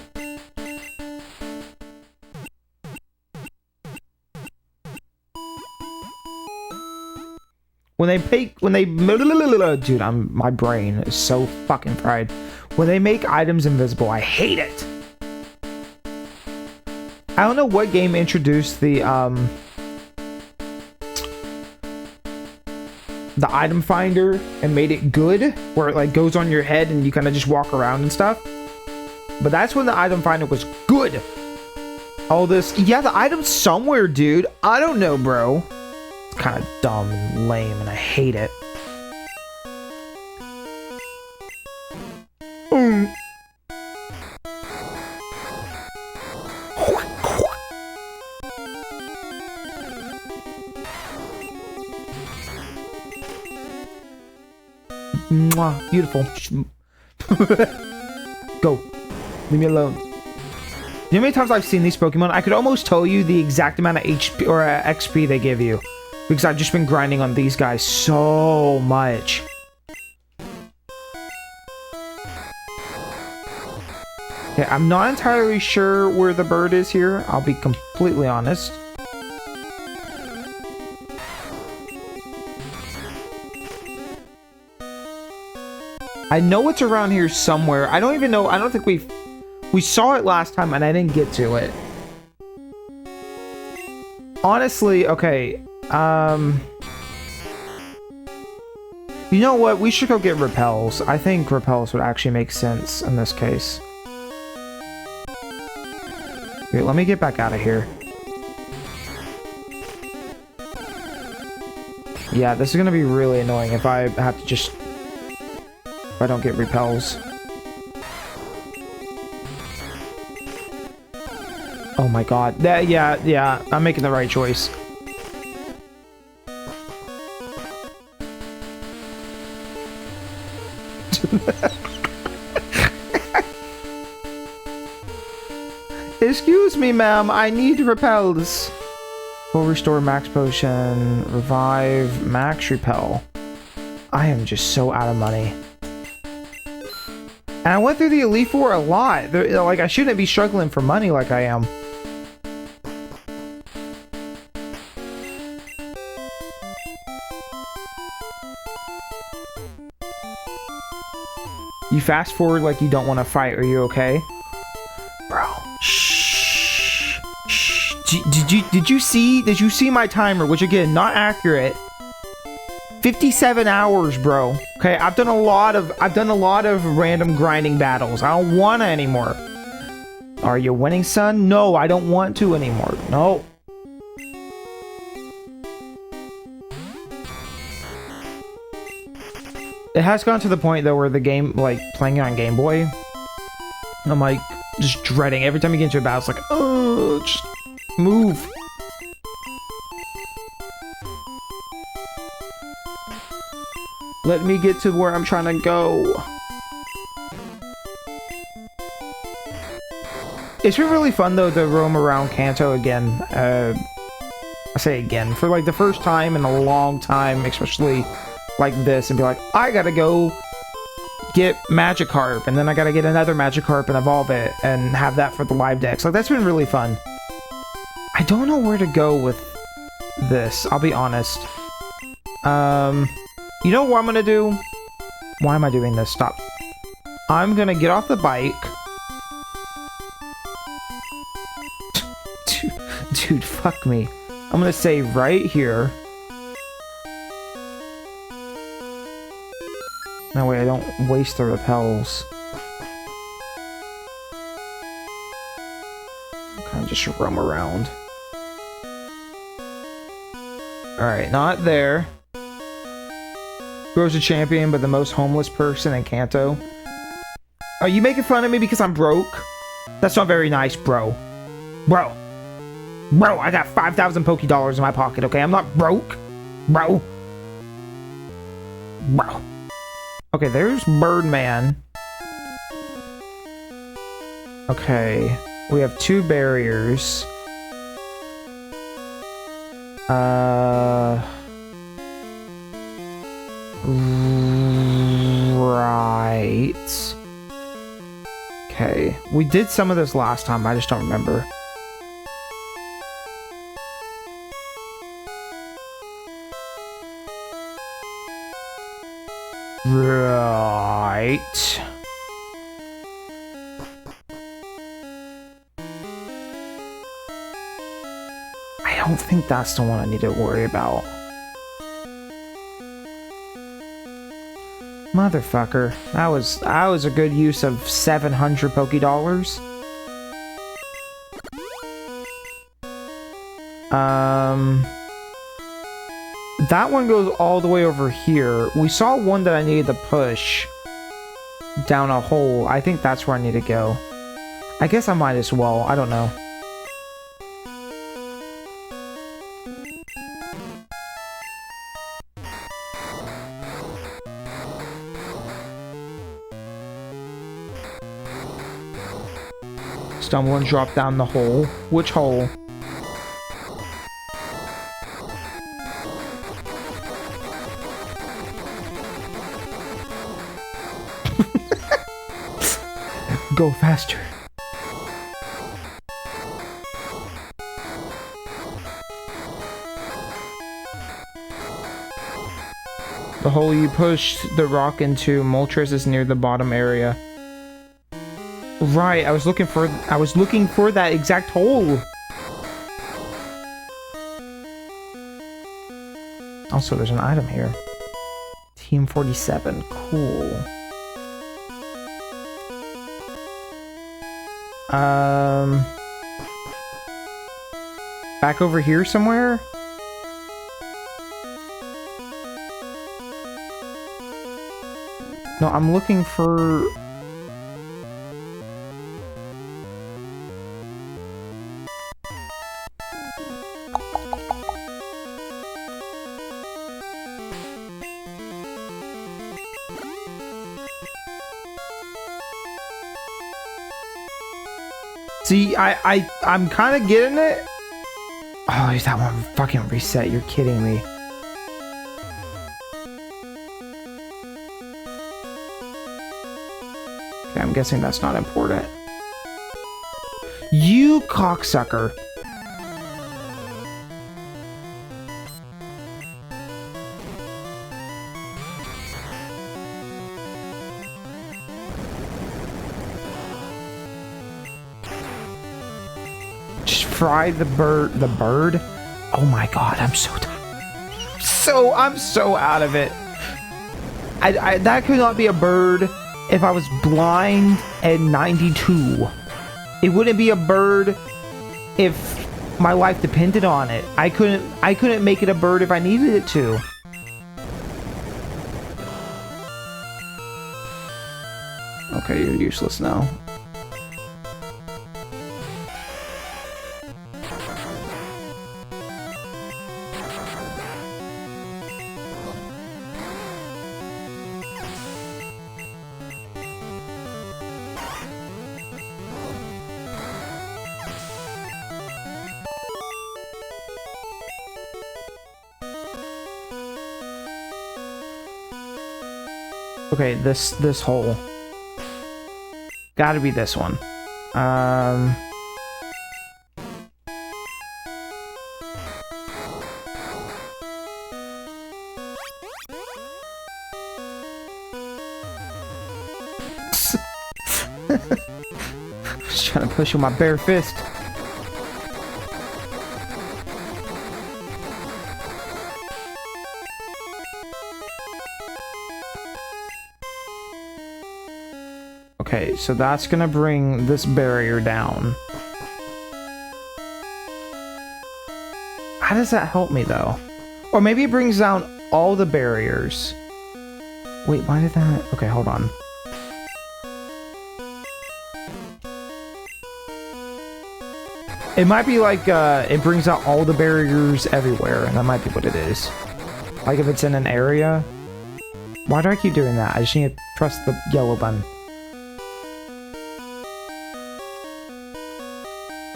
when they dude, my brain is so fucking fried. When they make items invisible, I hate it. I don't know what game introduced the item finder and made it good, where it like goes on your head and you kind of just walk around and stuff. But that's when the item finder was good. All this, yeah, the item's somewhere, dude. I don't know, bro. It's kind of dumb and lame, and I hate it. Mwah, beautiful. Go. Leave me alone. You know how many times I've seen these Pokemon? I could almost tell you the exact amount of HP or XP they give you, because I've just been grinding on these guys so much. Okay, I'm not entirely sure where the bird is here. I'll be completely honest. I know it's around here somewhere. I don't even know. I don't think we saw it last time and I didn't get to it. Honestly, okay. You know what? We should go get repels. I think repels would actually make sense in this case. Wait, let me get back out of here. Yeah, this is gonna be really annoying if I have to just... if I don't get repels. Oh my god. Yeah, I'm making the right choice. Excuse me, ma'am. I need repels. Full restore max potion. Revive max repel. I am just so out of money. And I went through the Elite Four a lot. Like, I shouldn't be struggling for money like I am. You fast forward like you don't want to fight. Are you okay? Bro. Shh. Shh. Did you see my timer? Which again, not accurate. 57 hours, bro. Okay, I've done a lot of random grinding battles. I don't want to anymore. Are you winning, son? No, I don't want to anymore. No. It has gone to the point though where the game, like playing it on Game Boy, I'm like just dreading every time you get into a battle. It's like, oh, just move. Let me get to where I'm trying to go. It's been really fun though to roam around Kanto again. I say again for like the first time in a long time, especially like this, and be like, I gotta go get Magikarp, and then I gotta get another Magikarp and evolve it and have that for the live decks. Like, that's been really fun. I don't know where to go with this, I'll be honest. You know what I'm gonna do? Why am I doing this? Stop. I'm gonna get off the bike. Dude, fuck me. I'm gonna say right here. That way I don't waste the repels. Kind of just roam around. Alright, not there. Bro's a champion, but the most homeless person in Kanto. Are you making fun of me because I'm broke? That's not very nice, bro. Bro, I got 5,000 Poké Dollars in my pocket, okay? I'm not broke. Bro. Okay, there's Birdman. Okay, we have 2 barriers. Right. Okay, we did some of this last time, I just don't remember. Right. I don't think that's the one I need to worry about. Motherfucker. That was a good use of 700 Poké Dollars. That one goes all the way over here. We saw one that I needed to push down a hole. I think that's where I need to go. I guess I might as well. I don't know. Stumble and drop down the hole. Which hole? Go faster. The hole you pushed the rock into, Moltres is near the bottom area. Right, I was looking for that exact hole. Also, there's an item here. Team 47, cool. Back over here somewhere? No, I'm looking for... See, I'm kind of getting it. Oh, is that one fucking reset? You're kidding me. Okay, I'm guessing that's not important. You cocksucker. Fry the bird. The bird? Oh my god, I'm so tired. I'm so out of it. That could not be a bird if I was blind at 92. It wouldn't be a bird if my life depended on it. I couldn't make it a bird if I needed it to. Okay, you're useless now. Okay, this hole. Gotta be this one. Just trying to push with my bare fist. Okay, so that's gonna bring this barrier down. How does that help me, though? Or maybe it brings down all the barriers. Wait, why did that... Okay, hold on. It might be like, it brings out all the barriers everywhere, and that might be what it is. Like if it's in an area. Why do I keep doing that? I just need to press the yellow button.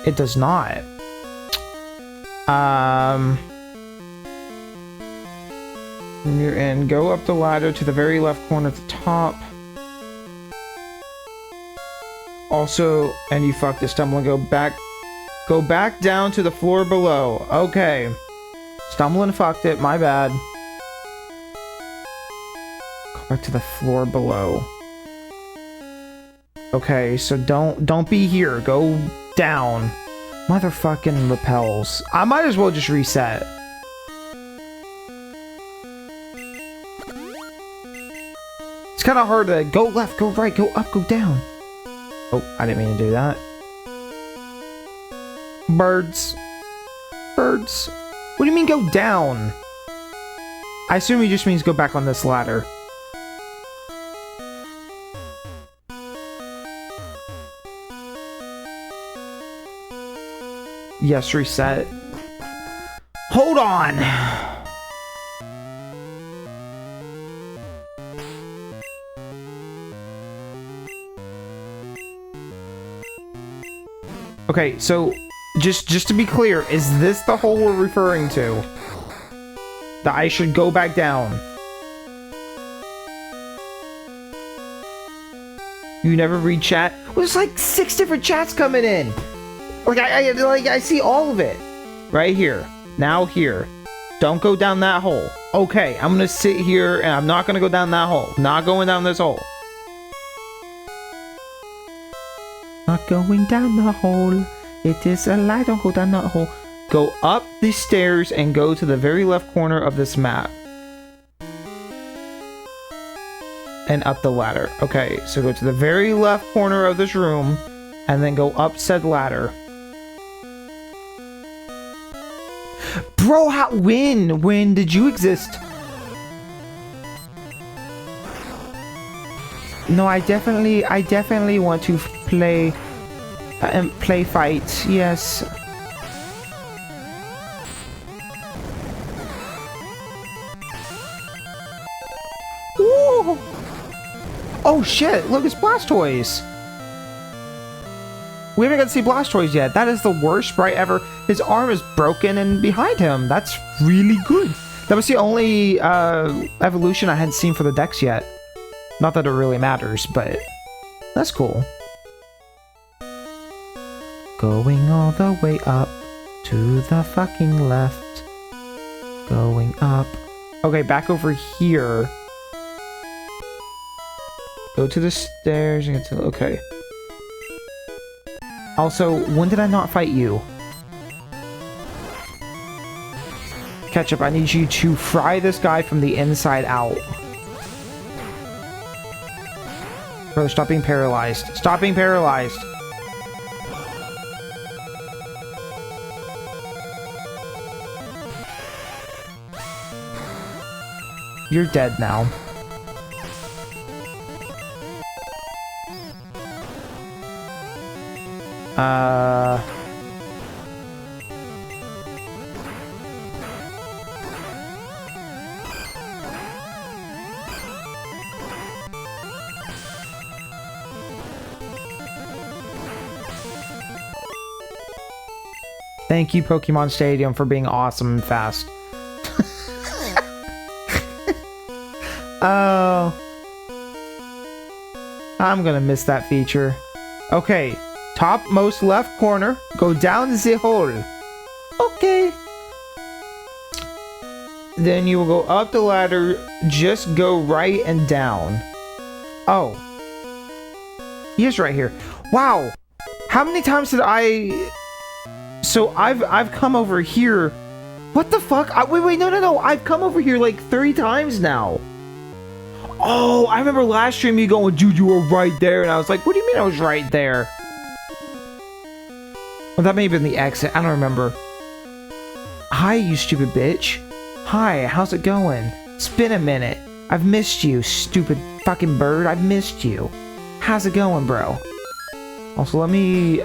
It does not. You're in. Go up the ladder to the very left corner at the top. Also, and you fucked this, Stumbling. Go back down to the floor below. Okay. Stumbling fucked it. My bad. Go Back to the floor below. Okay, so don't be here. Go down. Motherfucking repels. I might as well just reset. It's kind of hard to go left, go right, go up, go down. Oh, I didn't mean to do that. Birds. Birds. What do you mean go down? I assume he just means go back on this ladder. Yes, reset. Hold on! Okay, so just to be clear, is this the hole we're referring to? That I should go back down? You never read chat? Well, there's like 6 different chats coming in. Like I see all of it. Right here. Now here. Don't go down that hole. Okay, I'm gonna sit here and I'm not gonna go down that hole. Not going down this hole. Not going down the hole. It is a lie. Don't go down that hole. Go up the stairs and go to the very left corner of this map. And up the ladder. Okay, so go to the very left corner of this room and then go up said ladder. Bro, when did you exist? No, I definitely want to play fights. Yes. Ooh. Oh shit! Look, it's Blastoise. We haven't got to see Blastoise yet. That is the worst sprite ever. His arm is broken and behind him. That's really good. That was the only evolution I hadn't seen for the Dex yet. Not that it really matters, but that's cool. Going all the way up to the fucking left. Going up. Okay, back over here. Go to the stairs and get to... Okay. Also, when did I not fight you? Ketchup, I need you to fry this guy from the inside out. Bro, stop being paralyzed. Stop being paralyzed. You're dead now. Thank you, Pokemon Stadium, for being awesome and fast. Oh. I'm gonna miss that feature. Okay. Topmost left corner. Go down the hole. Okay. Then you will go up the ladder. Just go right and down. Oh. He is right here. Wow. How many times did I... So I've come over here. What the fuck? Wait, no. I've come over here like 3 times now. Oh, I remember last stream you going, dude, you were right there. And I was like, what do you mean I was right there? Well, that may have been the exit. I don't remember. Hi, you stupid bitch. Hi, how's it going? It's been a minute. I've missed you, stupid fucking bird. I've missed you. How's it going, bro? Also, let me, Do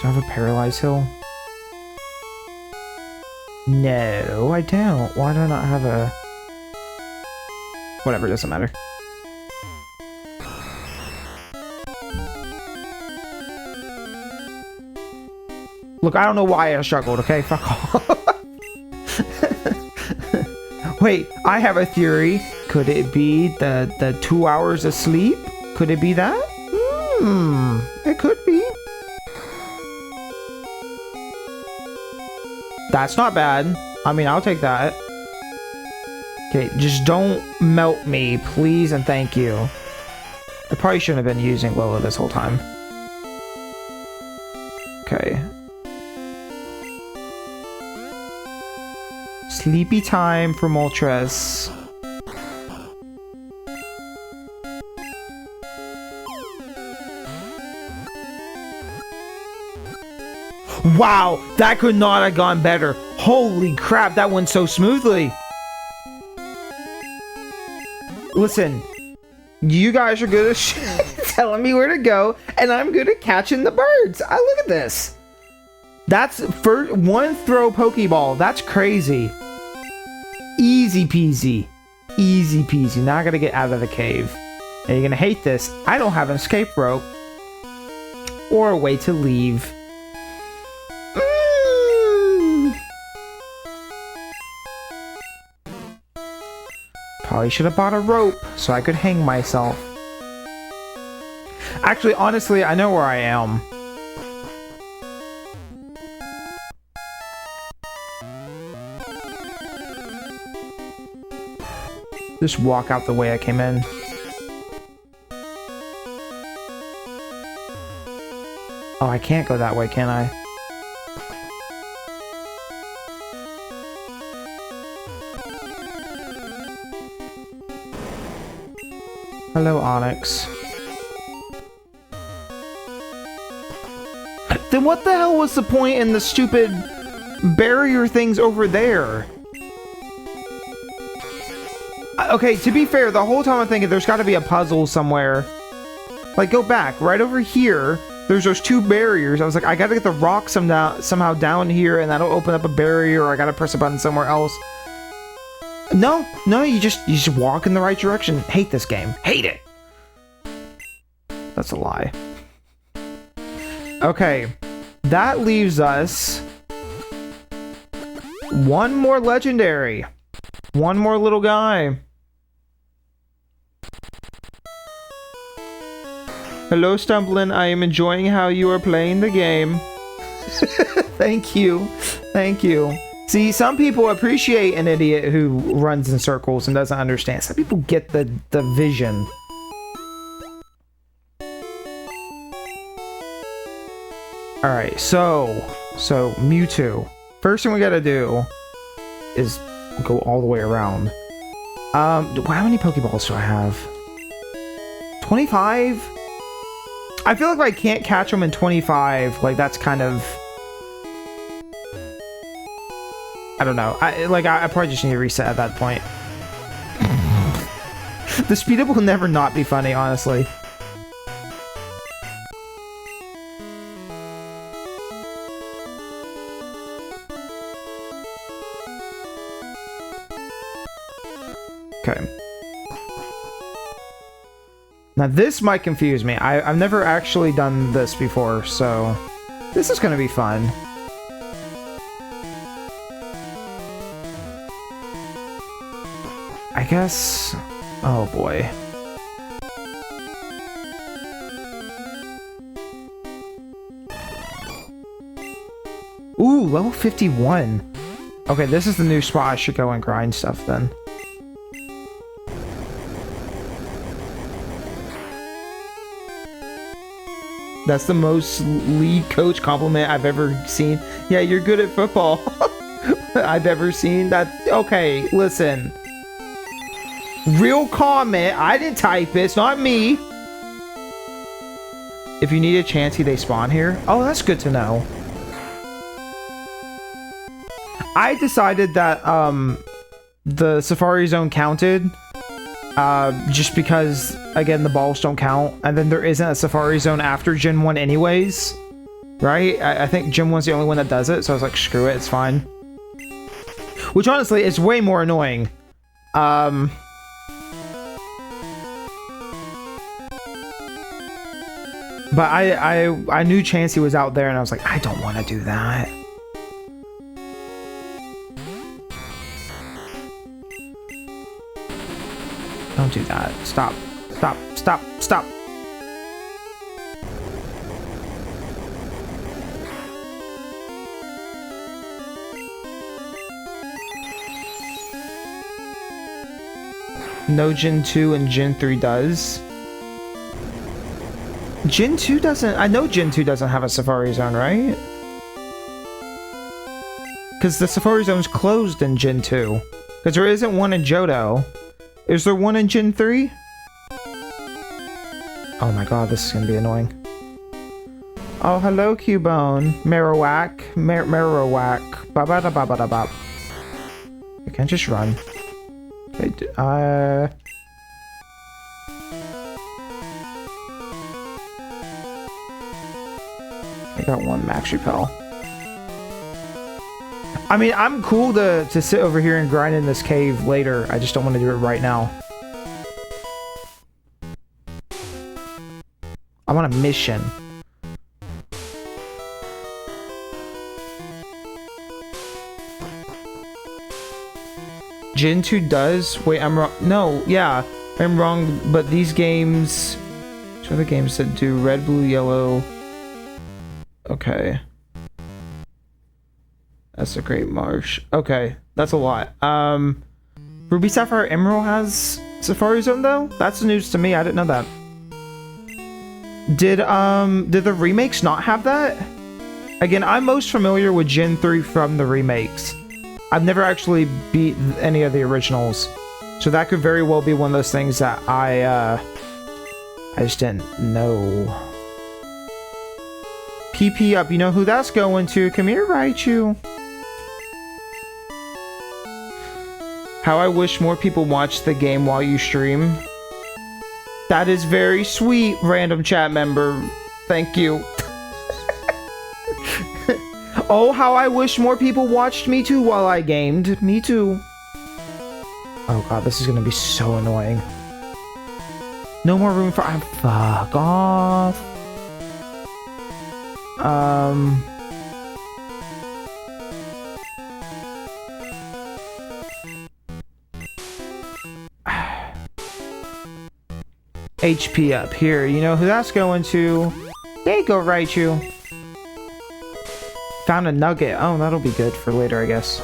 I have a paralyzed hill? No, I don't. Why do I not have a... Whatever, it doesn't matter. Look, I don't know why I struggled, okay? Fuck off. Wait, I have a theory. Could it be the 2 hours of sleep? Could it be that? It could be. That's not bad. I mean, I'll take that. Okay, just don't melt me, please and thank you. I probably shouldn't have been using Lola this whole time. Okay. Sleepy time for Moltres. Wow, that could not have gone better. Holy crap, that went so smoothly. Listen, you guys are good at telling me where to go, and I'm good at catching the birds. I look at this. That's first one throw Pokeball. That's crazy. Easy peasy. Easy peasy. Now I gotta get out of the cave. And you're gonna hate this. I don't have an escape rope or a way to leave. Probably should have bought a rope so I could hang myself. Actually, honestly, I know where I am. Just walk out the way I came in. Oh, I can't go that way, can I? Hello, Onyx. Then what the hell was the point in the stupid barrier things over there? Okay, to be fair, the whole time I'm thinking there's got to be a puzzle somewhere. Like, go back. Right over here, there's those two barriers. I was like, I got to get the rock somehow down here, and that'll open up a barrier, or I got to press a button somewhere else. No, you just walk in the right direction. Hate this game. Hate it. That's a lie. Okay, that leaves us one more legendary. One more little guy. Hello, Stumblin'. I am enjoying how you are playing the game. Thank you. Thank you. See, some people appreciate an idiot who runs in circles and doesn't understand. Some people get the vision. Alright, so Mewtwo. First thing we gotta do is go all the way around. How many Pokeballs do I have? 25? I feel like if I can't catch them in 25, like that's kind of... I don't know. I probably just need to reset at that point. The speed up will never not be funny, honestly. Okay. Now this might confuse me. I've never actually done this before, so this is gonna be fun. I guess... Oh boy. Ooh, level 51. Okay, this is the new spot. I should go and grind stuff then. That's the most lead coach compliment I've ever seen. Yeah, you're good at football. I've ever seen. That. Okay, listen. Real comment. I didn't type it. It's not me. If you need a Chansey, they spawn here. Oh, that's good to know. I decided that the Safari Zone counted. Just because, again, the balls don't count, and then there isn't a Safari Zone after Gen 1 anyways, right? I think Gen 1's the only one that does it, so I was like, screw it, it's fine. Which, honestly, is way more annoying. But I knew Chansey was out there, and I was like, I don't want to do that. Don't do that. Stop. Stop. Stop. Stop. No Gen 2 and Gen 3 does. Gen 2 doesn't... I know Gen 2 doesn't have a Safari Zone, right? Because the Safari Zone's closed in Gen 2. Because there isn't one in Johto. Is there one in Gen 3? Oh my god, this is going to be annoying. Oh, hello, Cubone. Marowak. Marowak. Ba-ba-da-ba-ba-da-bop. I can't just run. Okay, I got one max repel. I mean, I'm cool to sit over here and grind in this cave later. I just don't want to do it right now. I want a mission. Gen 2 does? Wait, I'm wrong. No, yeah, I'm wrong. But these games... Which other games that do red, blue, yellow? Okay. That's a Great Marsh. Okay, that's a lot. Ruby, Sapphire, Emerald has Safari Zone though? That's news to me. I didn't know that. Did the remakes not have that? Again, I'm most familiar with Gen 3 from the remakes. I've never actually beat any of the originals. So that could very well be one of those things that I just didn't know. PP up, you know who that's going to. Come here, Raichu. How I wish more people watch the game while you stream. That is very sweet, random chat member. Thank you. Oh, how I wish more people watched me too while I gamed. Me too. Oh god, this is gonna be so annoying. No more room for... fuck off. HP up here. You know who that's going to? There you go, Raichu. Found a nugget. Oh, that'll be good for later, I guess.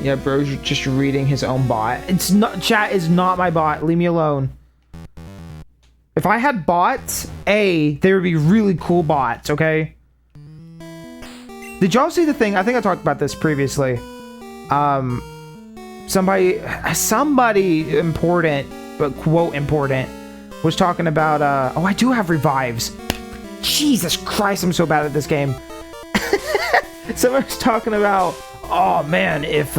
Yeah, bro's just reading his own bot. It's not... Chat is not my bot. Leave me alone. If I had bots, they would be really cool bots, okay? Did y'all see the thing? I think I talked about this previously. Somebody important, but quote important, was talking about, oh, I do have revives. Jesus Christ, I'm so bad at this game. Someone was talking about, oh man, if,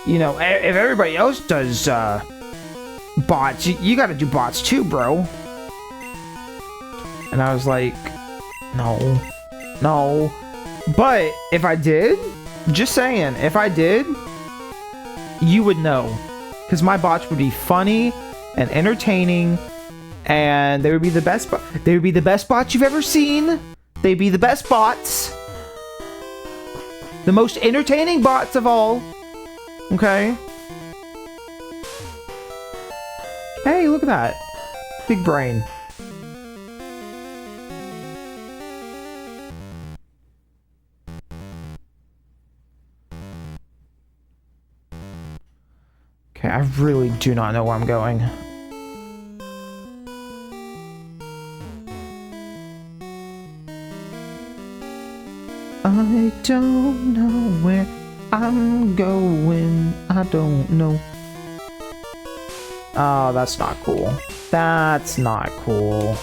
you know, if everybody else does, bots, you gotta do bots too, bro. And I was like, no. But if I did, just saying, if I did, you would know. Because my bots would be funny and entertaining, and they would be the best. They would be the best bots you've ever seen. They'd be the best bots. The most entertaining bots of all. Okay. Hey, look at that. Big brain. Okay, I really do not know where I'm going. I don't know where I'm going. I don't know. Oh, that's not cool. That's not cool.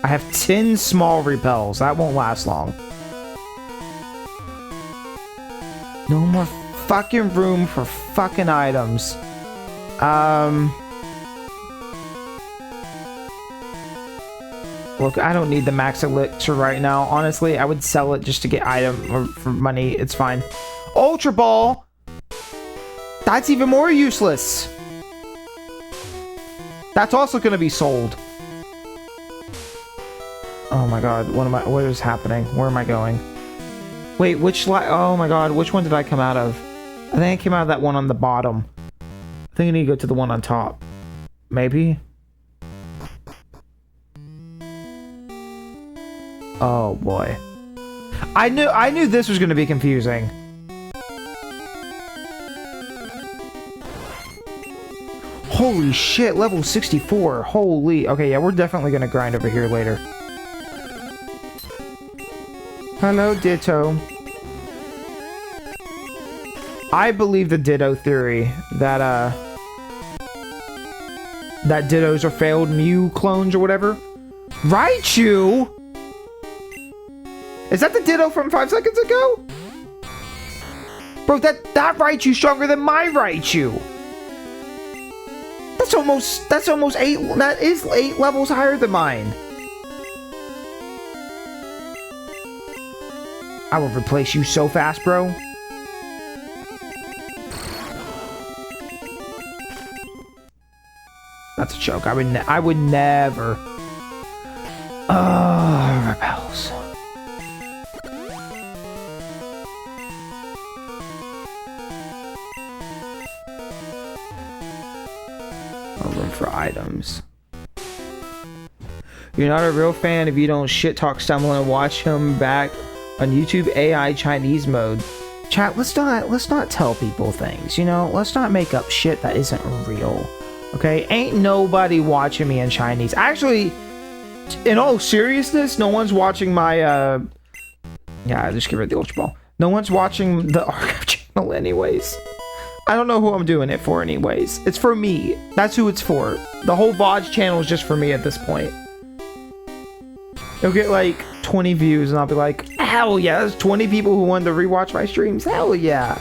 I have 10 small repels. That won't last long. No more fucking room for fucking items. Look, I don't need the max elixir right now. Honestly, I would sell it just to get item or for money. It's fine. Ultra Ball! That's even more useless. That's also gonna be sold. Oh my god, what is happening? Where am I going? Wait, oh my god, which one did I come out of? I think I came out of that one on the bottom. I think I need to go to the one on top. Maybe? Oh boy. I knew this was gonna be confusing. Holy shit, level 64. Holy. Okay, yeah, we're definitely gonna grind over here later. Hello, Ditto. I believe the Ditto theory that that Dittos are failed Mew clones or whatever. Raichu? Is that the Ditto from 5 seconds ago? Bro, that Raichu's stronger than my Raichu. That's almost 8, that is 8 levels higher than mine. I will replace you so fast, bro. That's a joke. I would never. Repels. I'll look for items. You're not a real fan if you don't shit talk Stumblin and watch him back on YouTube AI Chinese mode. Chat, let's not tell people things, you know? Let's not make up shit that isn't real. Okay? Ain't nobody watching me in Chinese. Actually, in all seriousness, no one's watching my yeah, I just give her the ultra ball. No one's watching the archive channel anyways. I don't know who I'm doing it for anyways. It's for me. That's who it's for. The whole VODs channel is just for me at this point. You'll get like 20 views and I'll be like, hell yeah, there's 20 people who wanted to rewatch my streams. Hell yeah.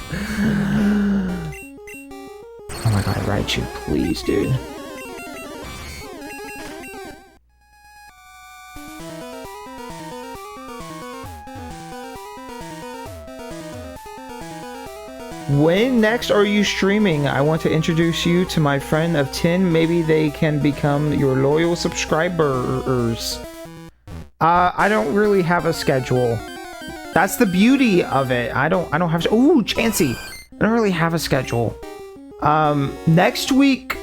Oh my god, Raichu, please, dude. When next are you streaming? I want to introduce you to my friend of 10. Maybe they can become your loyal subscribers. I don't really have a schedule. That's the beauty of it. I don't have. Ooh, Chansey. I don't really have a schedule. Next week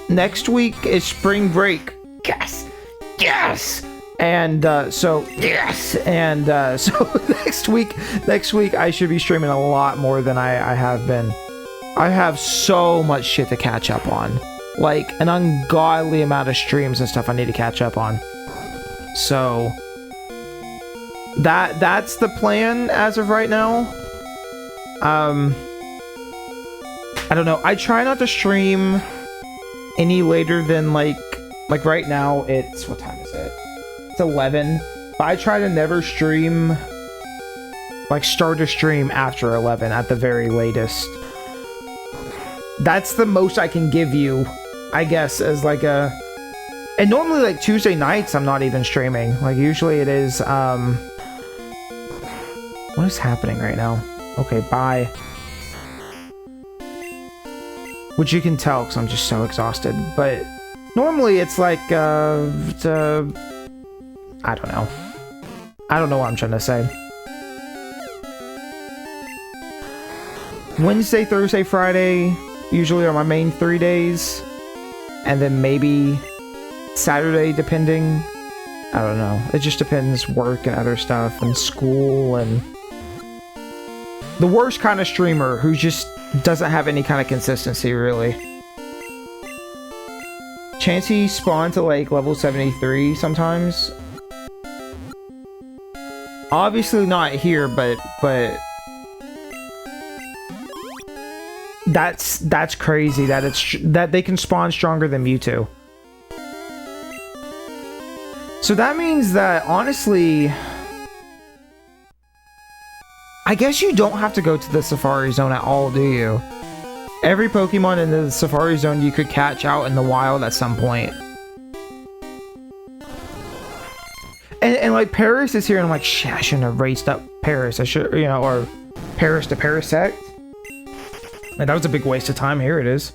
is spring break. Yes, yes. And so yes, and so next week I should be streaming a lot more than I have been. I have so much shit to catch up on, like an ungodly amount of streams and stuff I need to catch up on. So that's the plan as of right now. I don't know. I try not to stream any later than like right now. It's what time is it? It's 11. But I try to never stream, like start a stream after 11 at the very latest. That's the most I can give you, I guess, as like a. And normally like Tuesday nights I'm not even streaming. Like usually it is what is happening right now? Okay, bye. Which you can tell because I'm just so exhausted. But normally it's like I don't know. I don't know what I'm trying to say. Wednesday, Thursday, Friday usually are my main 3 days. And then maybe Saturday, depending. I don't know. It just depends. Work and other stuff and school and the worst kind of streamer who just doesn't have any kind of consistency, really. Chansey spawn to like level 73 sometimes. Obviously not here, but that's crazy that they can spawn stronger than Mewtwo. So that means that honestly, I guess you don't have to go to the Safari Zone at all, do you? Every Pokemon in the Safari Zone you could catch out in the wild at some point. And like Paris is here and I'm like, shit, I shouldn't have raced up Paris. I should, you know, or Paris to Parasect. And that was a big waste of time. Here it is.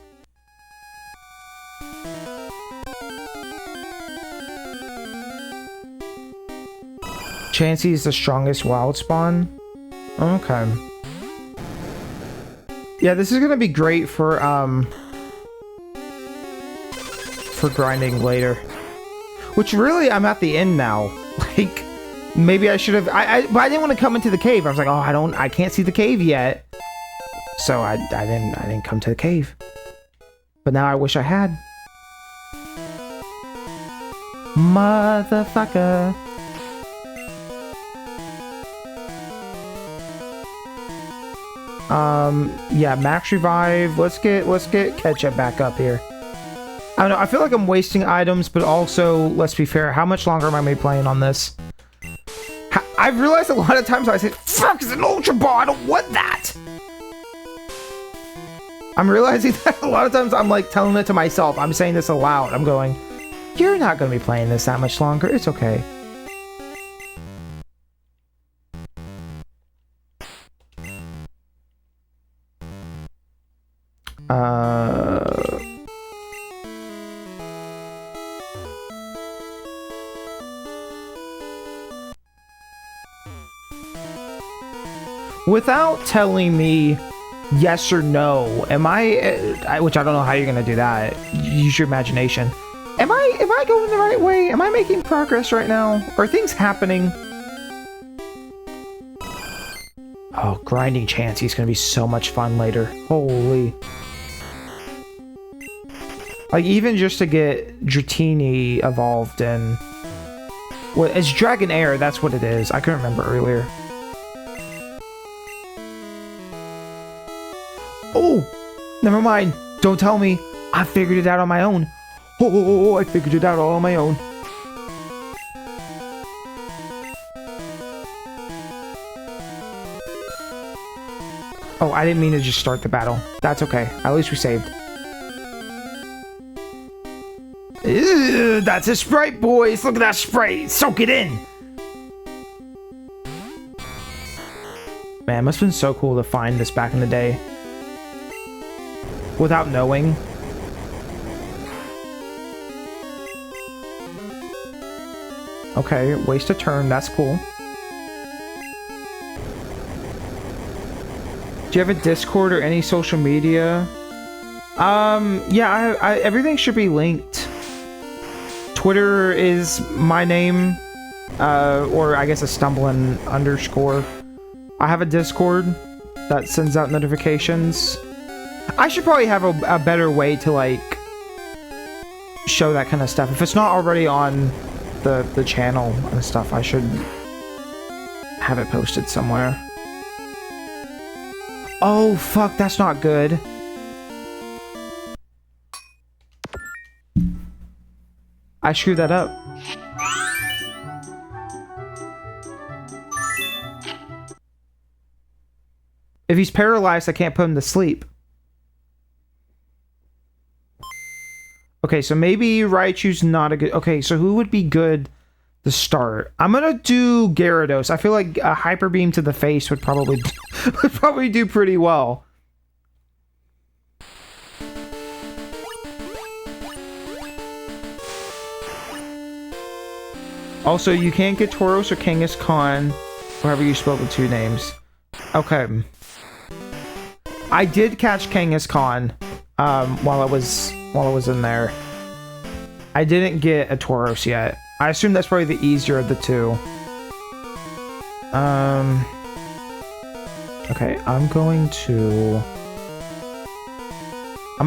Chansey is the strongest wild spawn. Okay. Yeah, this is gonna be great for grinding later. Which really, I'm at the end now. Like, maybe I should have. But I didn't want to come into the cave. I was like, oh, I can't see the cave yet. So I didn't come to the cave. But now I wish I had. Motherfucker. Yeah, max revive. Let's get ketchup back up here. I don't know, I feel like I'm wasting items, but also, let's be fair, how much longer am I gonna be playing on this? I've realized a lot of times I say, fuck, it's an Ultra Ball, I don't want that! I'm realizing that a lot of times I'm like telling it to myself, I'm saying this aloud, I'm going, you're not gonna be playing this that much longer, it's okay. Without telling me yes or no, am I, which I don't know how you're gonna do that, use your imagination. Am I going the right way? Am I making progress right now? Are things happening? Oh, grinding Chansey is gonna be so much fun later. Holy. Like, even just to get Dratini evolved and... Well, it's Dragonair, that's what it is. I couldn't remember earlier. Oh! Never mind. Don't tell me. I figured it out on my own. Oh, I figured it out all on my own. Oh, I didn't mean to just start the battle. That's okay. At least we saved. Ew, that's a Sprite, boys! Look at that Sprite! Soak it in! Man, it must have been so cool to find this back in the day. Without knowing. Okay, waste a turn, that's cool. Do you have a Discord or any social media? Yeah, everything should be linked. Twitter is my name, or I guess a Stumblin _. I have a Discord that sends out notifications. I should probably have a better way to, like, show that kind of stuff. If it's not already on the channel and stuff, I should have it posted somewhere. Oh, fuck, that's not good. I screwed that up. If he's paralyzed, I can't put him to sleep. Okay, so maybe Raichu's not a good... Okay, so who would be good to start? I'm gonna do Gyarados. I feel like a Hyper Beam to the face would probably do pretty well. Also, you can't get Tauros or Kangaskhan, however you spell the two names. Okay. I did catch Kangaskhan while I was in there. I didn't get a Tauros yet. I assume that's probably the easier of the two. Okay, I'm gonna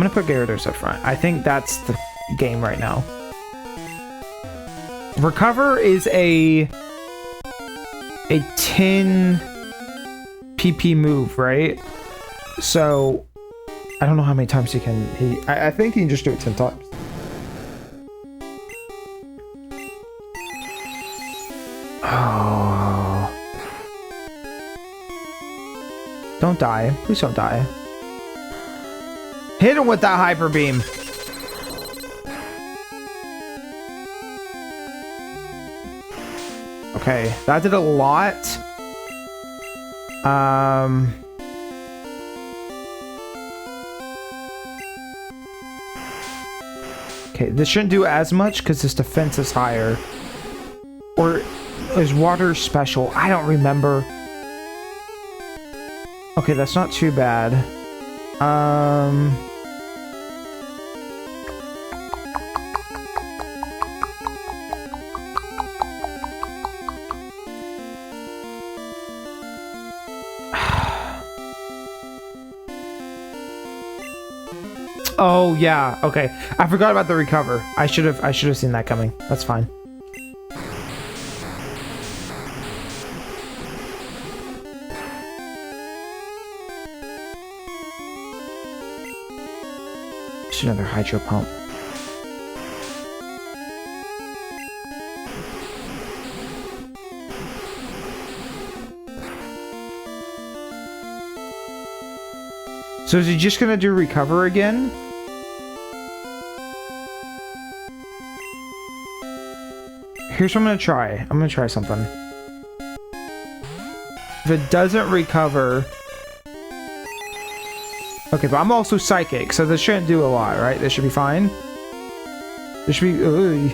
put Gyarados up front. I think that's the game right now. Recover is a 10 PP move, right? So I don't know how many times he can. I think he can just do it 10 times. Oh. Don't die. Please don't die. Hit him with that Hyper Beam. Okay, that did a lot. Okay, this shouldn't do as much because his defense is higher. Or is water special? I don't remember. Okay, that's not too bad. Oh yeah, okay. I forgot about the recover. I should have seen that coming. That's fine. Just another hydro pump. So is he just gonna do recover again? Here's what I'm gonna try. I'm gonna try something. If it doesn't recover... Okay, but I'm also psychic, so this shouldn't do a lot, right? This should be fine. This should be... Ugh.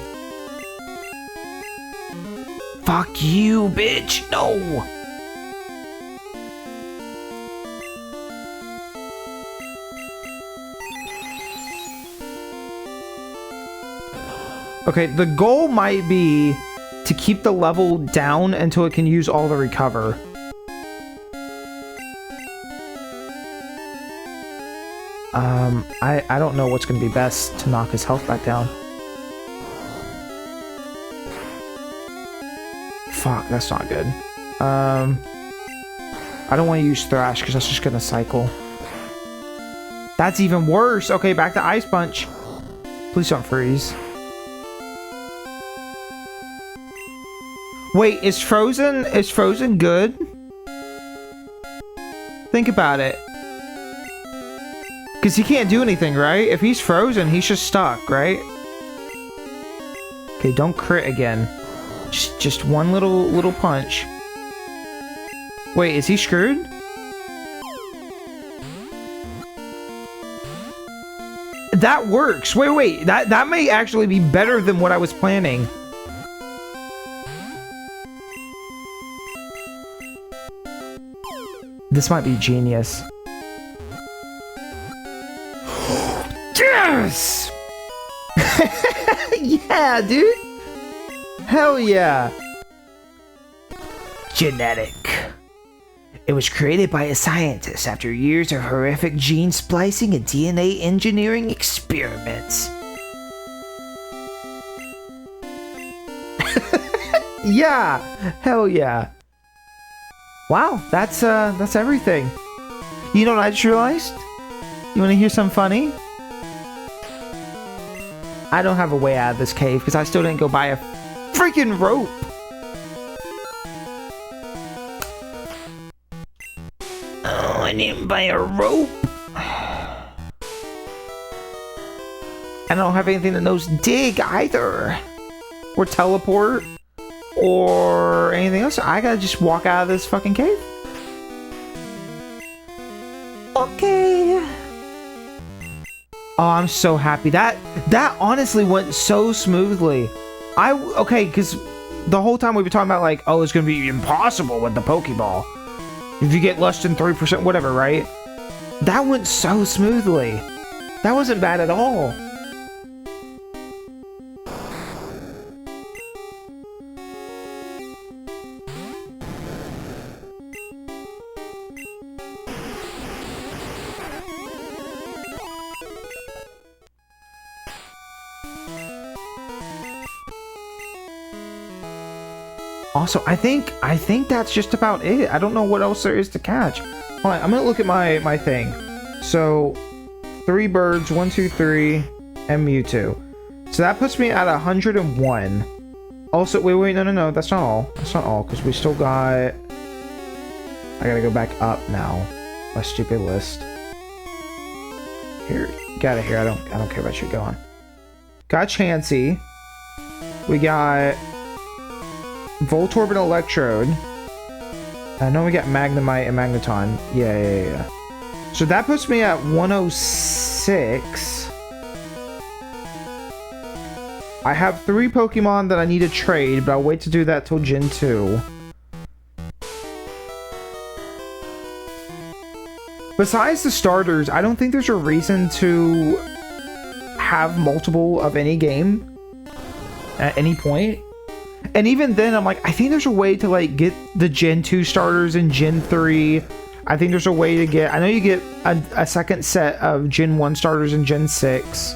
Fuck you, bitch! No! Okay, the goal might be to keep the level down until it can use all the recover. I don't know what's going to be best to knock his health back down. Fuck, that's not good. I don't want to use Thrash because that's just going to cycle. That's even worse. Okay, back to Ice Punch. Please don't freeze. Wait, is Frozen good? Think about it. Because he can't do anything, right? If he's frozen, he's just stuck, right? Okay, don't crit again. Just one little punch. Wait, is he screwed? That works. Wait. That may actually be better than what I was planning. This might be genius. Yes! Yeah, dude. Hell yeah. Genetic. It was created by a scientist after years of horrific gene splicing and DNA engineering experiments. Yeah. Hell yeah. Wow, that's everything. You know what I just realized? You want to hear something funny? I don't have a way out of this cave because I still didn't go buy a freaking rope. Oh, I didn't buy a rope. I don't have anything that knows dig either. Or teleport. Or anything else. I gotta just walk out of this fucking cave. Okay. Oh, I'm so happy. That honestly went so smoothly. Okay, because the whole time we've been talking about like, oh, it's gonna be impossible with the Pokeball. If you get less than 3%, whatever, right? That went so smoothly. That wasn't bad at all. Also, I think that's just about it. I don't know what else there is to catch. Hold on, I'm gonna look at my thing. So, 3 birds, 1, 2, 3, and Mewtwo. So that puts me at 101. Also, wait, no, that's not all. That's not all, because we still got... I gotta go back up now. My stupid list. Here, get out of here. I don't care about you. Go on. Got Chansey. We got Voltorb and Electrode. I know we got Magnemite and Magneton. Yeah. So that puts me at 106. I have 3 Pokemon that I need to trade, but I'll wait to do that till Gen 2. Besides the starters, I don't think there's a reason to have multiple of any game at any point. And even then, I'm like, I think there's a way to like get the Gen 2 starters in Gen 3. I think there's a way to get... I know you get a second set of Gen 1 starters in Gen 6.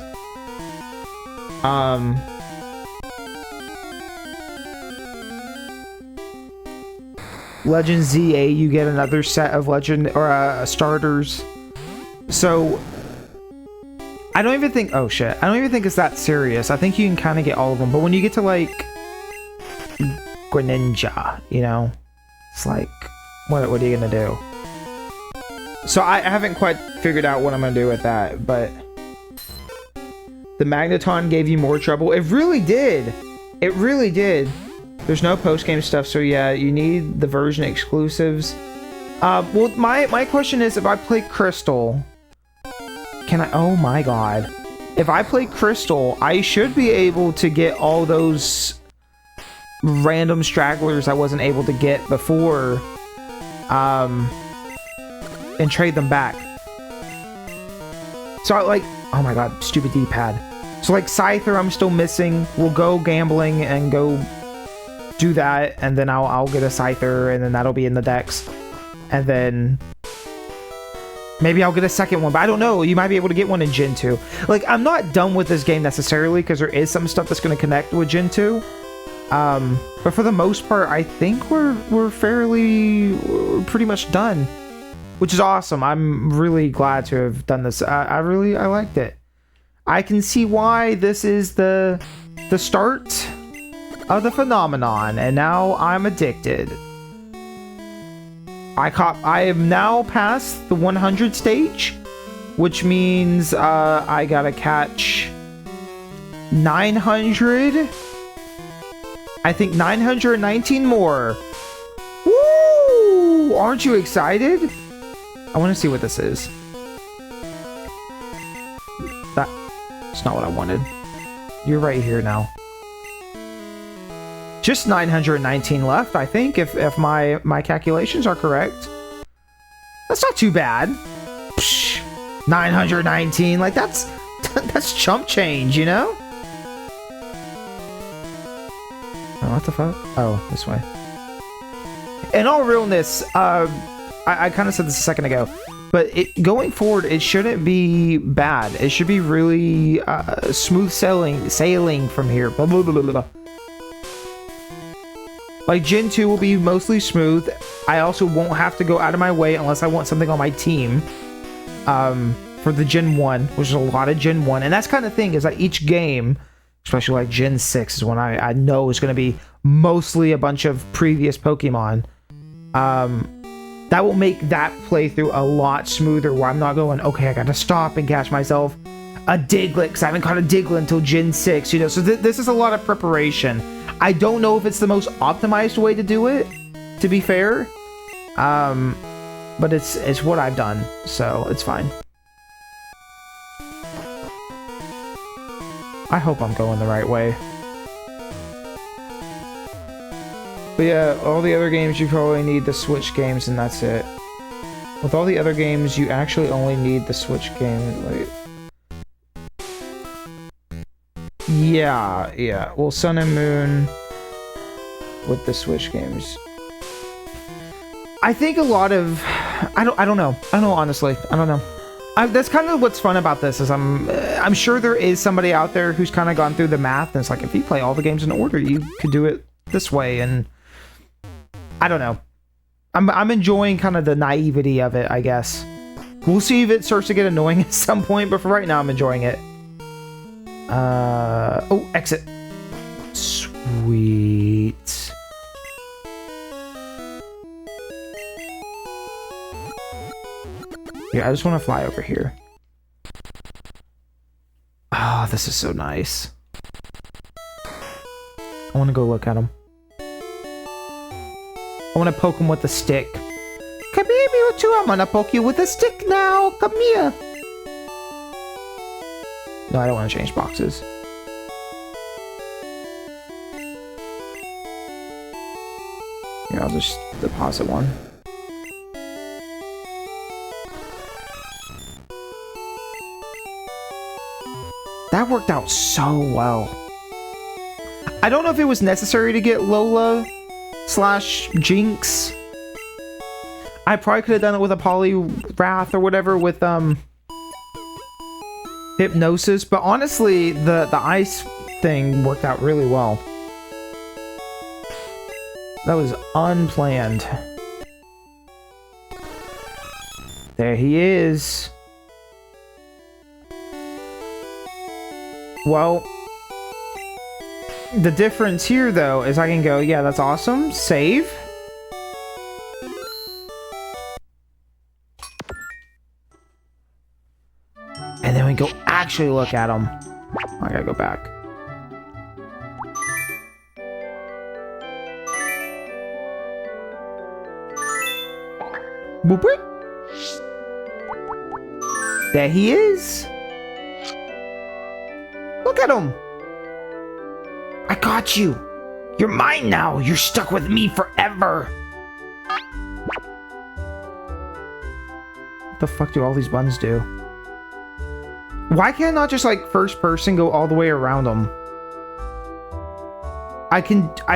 Legend ZA, you get another set of Legend or starters. So... I don't even think... Oh, shit. I don't even think it's that serious. I think you can kind of get all of them. But when you get to, like... Greninja, you know? It's like... What are you gonna do? So I haven't quite figured out what I'm gonna do with that, but... The Magneton gave you more trouble. It really did! It really did. There's no post-game stuff, so yeah, you need the version exclusives. Well, my question is, if I play Crystal... Can I... Oh my god. If I play Crystal, I should be able to get all those random stragglers I wasn't able to get before, and trade them back. So I like... Oh my god, stupid D-pad. So like Scyther I'm still missing. We'll go gambling and go do that, and then I'll get a Scyther, and then that'll be in the decks. And then... Maybe I'll get a second one, but I don't know. You might be able to get one in Gen 2. Like, I'm not done with this game necessarily, because there is some stuff that's going to connect with Gen 2. But for the most part, I think we're pretty much done. Which is awesome. I'm really glad to have done this. I liked it. I can see why this is the start of the phenomenon, and now I'm addicted. I am now past the 100 stage, which means I gotta catch 900. I think 919 more. Woo! Aren't you excited? I want to see what this is. That's not what I wanted. You're right here now. Just 919 left, I think, if my calculations are correct. That's not too bad. Psh, 919, like that's chump change, you know? Oh, what the fuck? Oh, this way. In all realness, I kind of said this a second ago, but going forward, it shouldn't be bad. It should be really smooth sailing from here. Blah, blah, blah, blah, blah. Like, Gen 2 will be mostly smooth. I also won't have to go out of my way unless I want something on my team. For the Gen 1, which is a lot of Gen 1. And that's kind of thing, is that each game, especially like Gen 6, is when I know is going to be mostly a bunch of previous Pokemon. That will make that playthrough a lot smoother, where I'm not going, okay, I gotta stop and catch myself a Diglett, because I haven't caught a Diglett until Gen 6, you know? So this is a lot of preparation. I don't know if it's the most optimized way to do it, to be fair. But it's what I've done, so it's fine. I hope I'm going the right way. But yeah, all the other games you probably need the Switch games, and that's it. With all the other games, you actually only need the Switch game. Like, yeah. Well, Sun and Moon with the Switch games. I think a lot of... I don't know, honestly. I don't know. That's kind of what's fun about this, is I'm sure there is somebody out there who's kind of gone through the math, and it's like, if you play all the games in order, you could do it this way, and... I don't know. I'm enjoying kind of the naivety of it, I guess. We'll see if it starts to get annoying at some point, but for right now, I'm enjoying it. Oh, exit. Sweet. Yeah, I just want to fly over here. Ah, this is so nice. I want to go look at him. I want to poke him with a stick. Come here, Mewtwo. I'm gonna poke you with a stick now. Come here. No, I don't want to change boxes. Here, I'll just deposit one. That worked out so well. I don't know if it was necessary to get Lola / Jinx. I probably could have done it with a Poliwrath or whatever with Hypnosis, but honestly, the ice thing worked out really well. That was unplanned. There he is. Well, the difference here, though, is I can go, yeah, that's awesome. Save. And then we go actually look at him. I gotta go back. Boop it. There he is. Look at him. I got you. You're mine now. You're stuck with me forever. What the fuck do all these buttons do? Why can't I not just like first person go all the way around them? I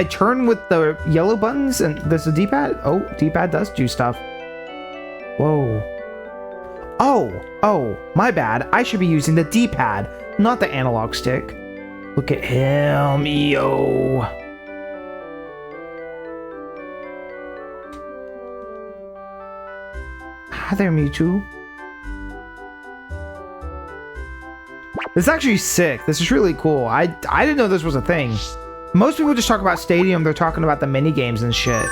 turn with the yellow buttons and there's a D-pad. Oh, D-pad does do stuff. Whoa. Oh, my bad. I should be using the D-pad, not the analog stick. Look at him, yo. Hi there, Mewtwo. This is actually sick. This is really cool. I didn't know this was a thing. Most people just talk about Stadium. They're talking about the mini games and shit.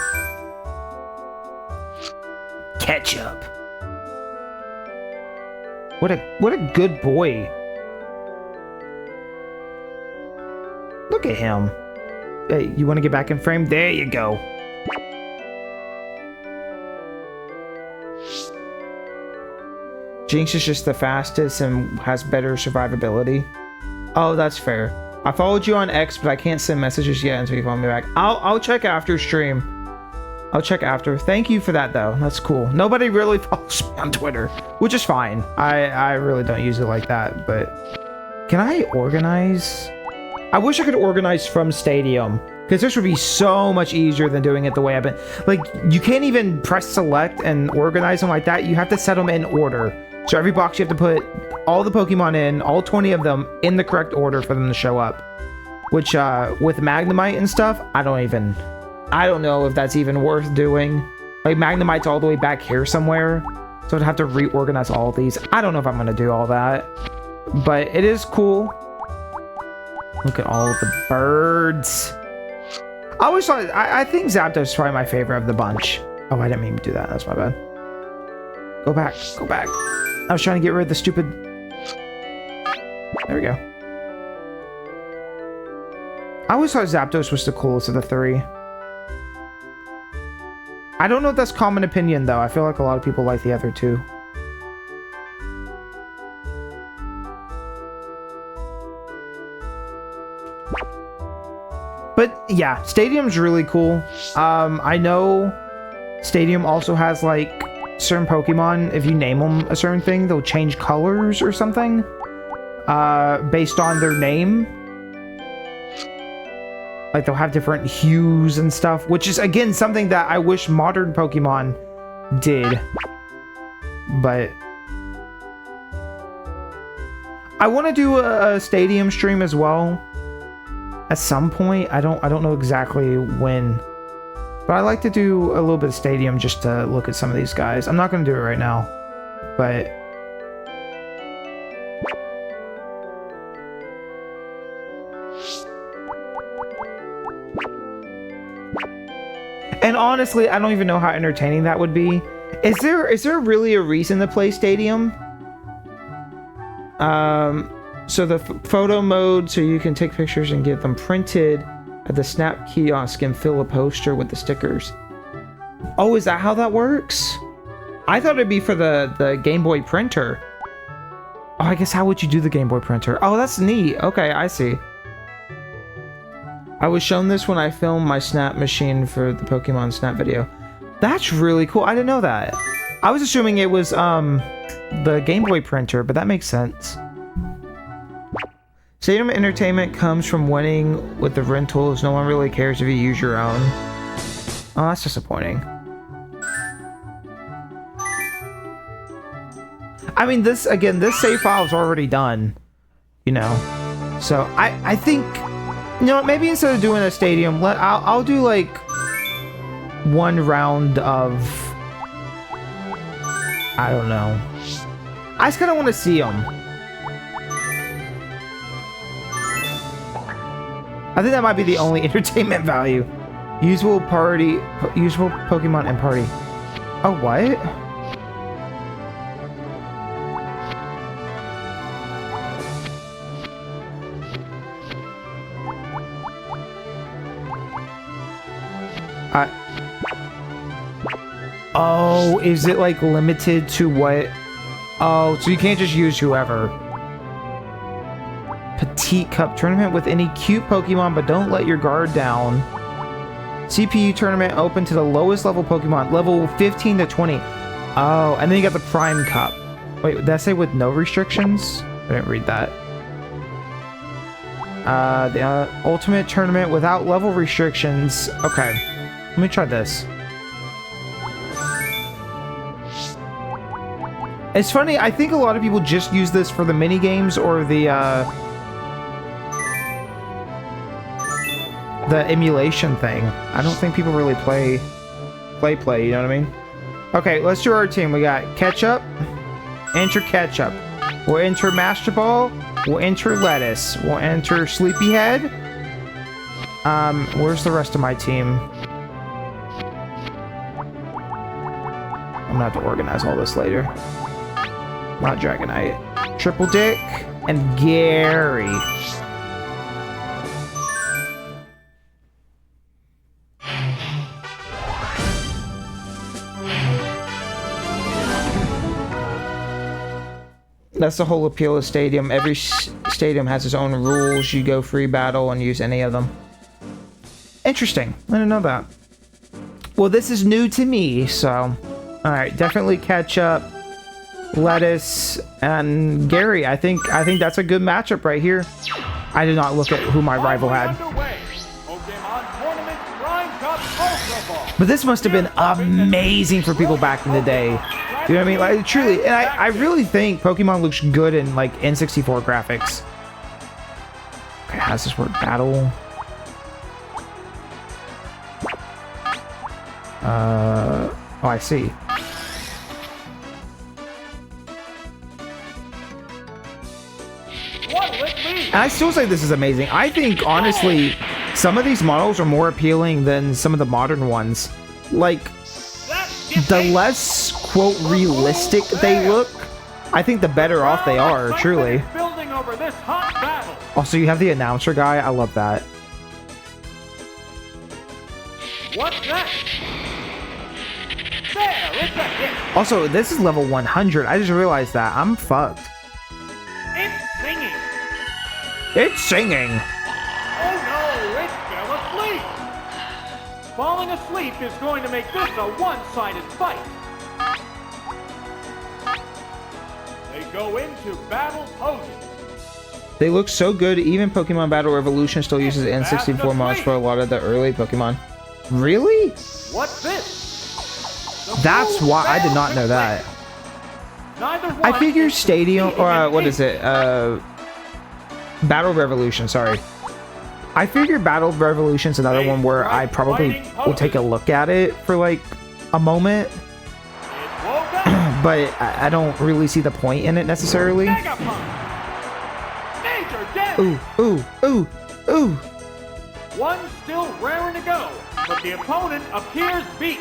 Ketchup. What a good boy. Look at him. Hey, you want to get back in frame? There you go. Jinx is just the fastest and has better survivability. Oh, that's fair. I followed you on X, but I can't send messages yet until you follow me back. I'll check after stream. I'll check after. Thank you for that, though. That's cool. Nobody really follows me on Twitter, which is fine. I really don't use it like that, but... Can I organize? I wish I could organize from Stadium, because this would be so much easier than doing it the way I've been. Like, you can't even press select and organize them like that. You have to set them in order. So every box you have to put all the Pokemon in, all 20 of them, in the correct order for them to show up. Which, with Magnemite and stuff, I don't know if that's even worth doing. Like, Magnemite's all the way back here somewhere, so I'd have to reorganize all of these. I don't know if I'm going to do all that, but it is cool. Look at all of the birds. I think Zapdos is probably my favorite of the bunch. Oh, I didn't mean to do that. That's my bad. Go back. Go back. I was trying to get rid of the stupid... There we go. I always thought Zapdos was the coolest of the three. I don't know if that's common opinion, though. I feel like a lot of people like the other two. But yeah, Stadium's really cool. I know Stadium also has like certain Pokemon, if you name them a certain thing, they'll change colors or something based on their name. Like they'll have different hues and stuff, which is again something that I wish modern Pokemon did. But I want to do a Stadium stream as well. At some point, I don't know exactly when, but I like to do a little bit of Stadium just to look at some of these guys. I'm not going to do it right now, but and honestly, I don't even know how entertaining that would be. Is there really a reason to play Stadium? So the photo mode, so you can take pictures and get them printed at the Snap kiosk and fill a poster with the stickers. Oh, is that how that works? I thought it'd be for the Game Boy printer. Oh, I guess how would you do the Game Boy printer? Oh, that's neat. Okay, I see. I was shown this when I filmed my Snap machine for the Pokemon Snap video. That's really cool. I didn't know that. I was assuming it was the Game Boy printer, but that makes sense. Stadium entertainment comes from winning with the rentals. No one really cares if you use your own. Oh, that's disappointing. I mean, this save file is already done, you know. So I think, you know, maybe instead of doing a stadium, I'll do like one round of, I don't know. I just kind of want to see them. I think that might be the only entertainment value. Usable Pokemon and party. Oh, what? Oh, is it like limited to what? Oh, so you can't just use whoever. Petite Cup tournament with any cute Pokemon, but don't let your guard down. CPU tournament open to the lowest level Pokemon, level 15 to 20. Oh, and then you got the Prime Cup. Wait, did I say with no restrictions? I didn't read that. The ultimate tournament without level restrictions. Okay, let me try this. It's funny, I think a lot of people just use this for the mini games or the emulation thing. I don't think people really play, you know what I mean? Okay, let's do our team. We got Ketchup, enter Ketchup. We'll enter Master Ball, we'll enter Lettuce, we'll enter Sleepyhead. Where's the rest of my team? I'm gonna have to organize all this later. Not Dragonite. Triple Dick and Gary. That's the whole appeal of Stadium. Every stadium has its own rules. You go free battle and use any of them. Interesting. I didn't know that. Well, this is new to me, so... Alright, definitely Ketchup, Lettuce, and Gary. I think that's a good matchup right here. I did not look at who my rival had. But this must have been amazing for people back in the day. You know what I mean? Like, truly, and I really think Pokemon looks good in, like, N64 graphics. Okay, how does this work? Battle. Oh, I see. And I still say this is amazing. I think, honestly, some of these models are more appealing than some of the modern ones. Like, the less, quote, realistic they look, I think the better off they are, truly. Also, you have the announcer guy. I love that. What's that? There, it's a hit. Also, this is level 100. I just realized that. I'm fucked. It's singing. It's singing. Oh no, it fell asleep. Falling asleep is going to make this a one-sided fight. They go into battle poses. They look so good. Even Pokemon Battle Revolution still uses N64 mods for a lot of the early Pokemon. Really? What's this? That's why I did not know that. I figure Stadium, or what is it? Battle Revolution, sorry. I figure Battle Revolution's another one where I probably will take a look at it for like a moment. But I don't really see the point in it necessarily. Ooh, ooh, ooh, ooh. One still raring to go, but the opponent appears beat.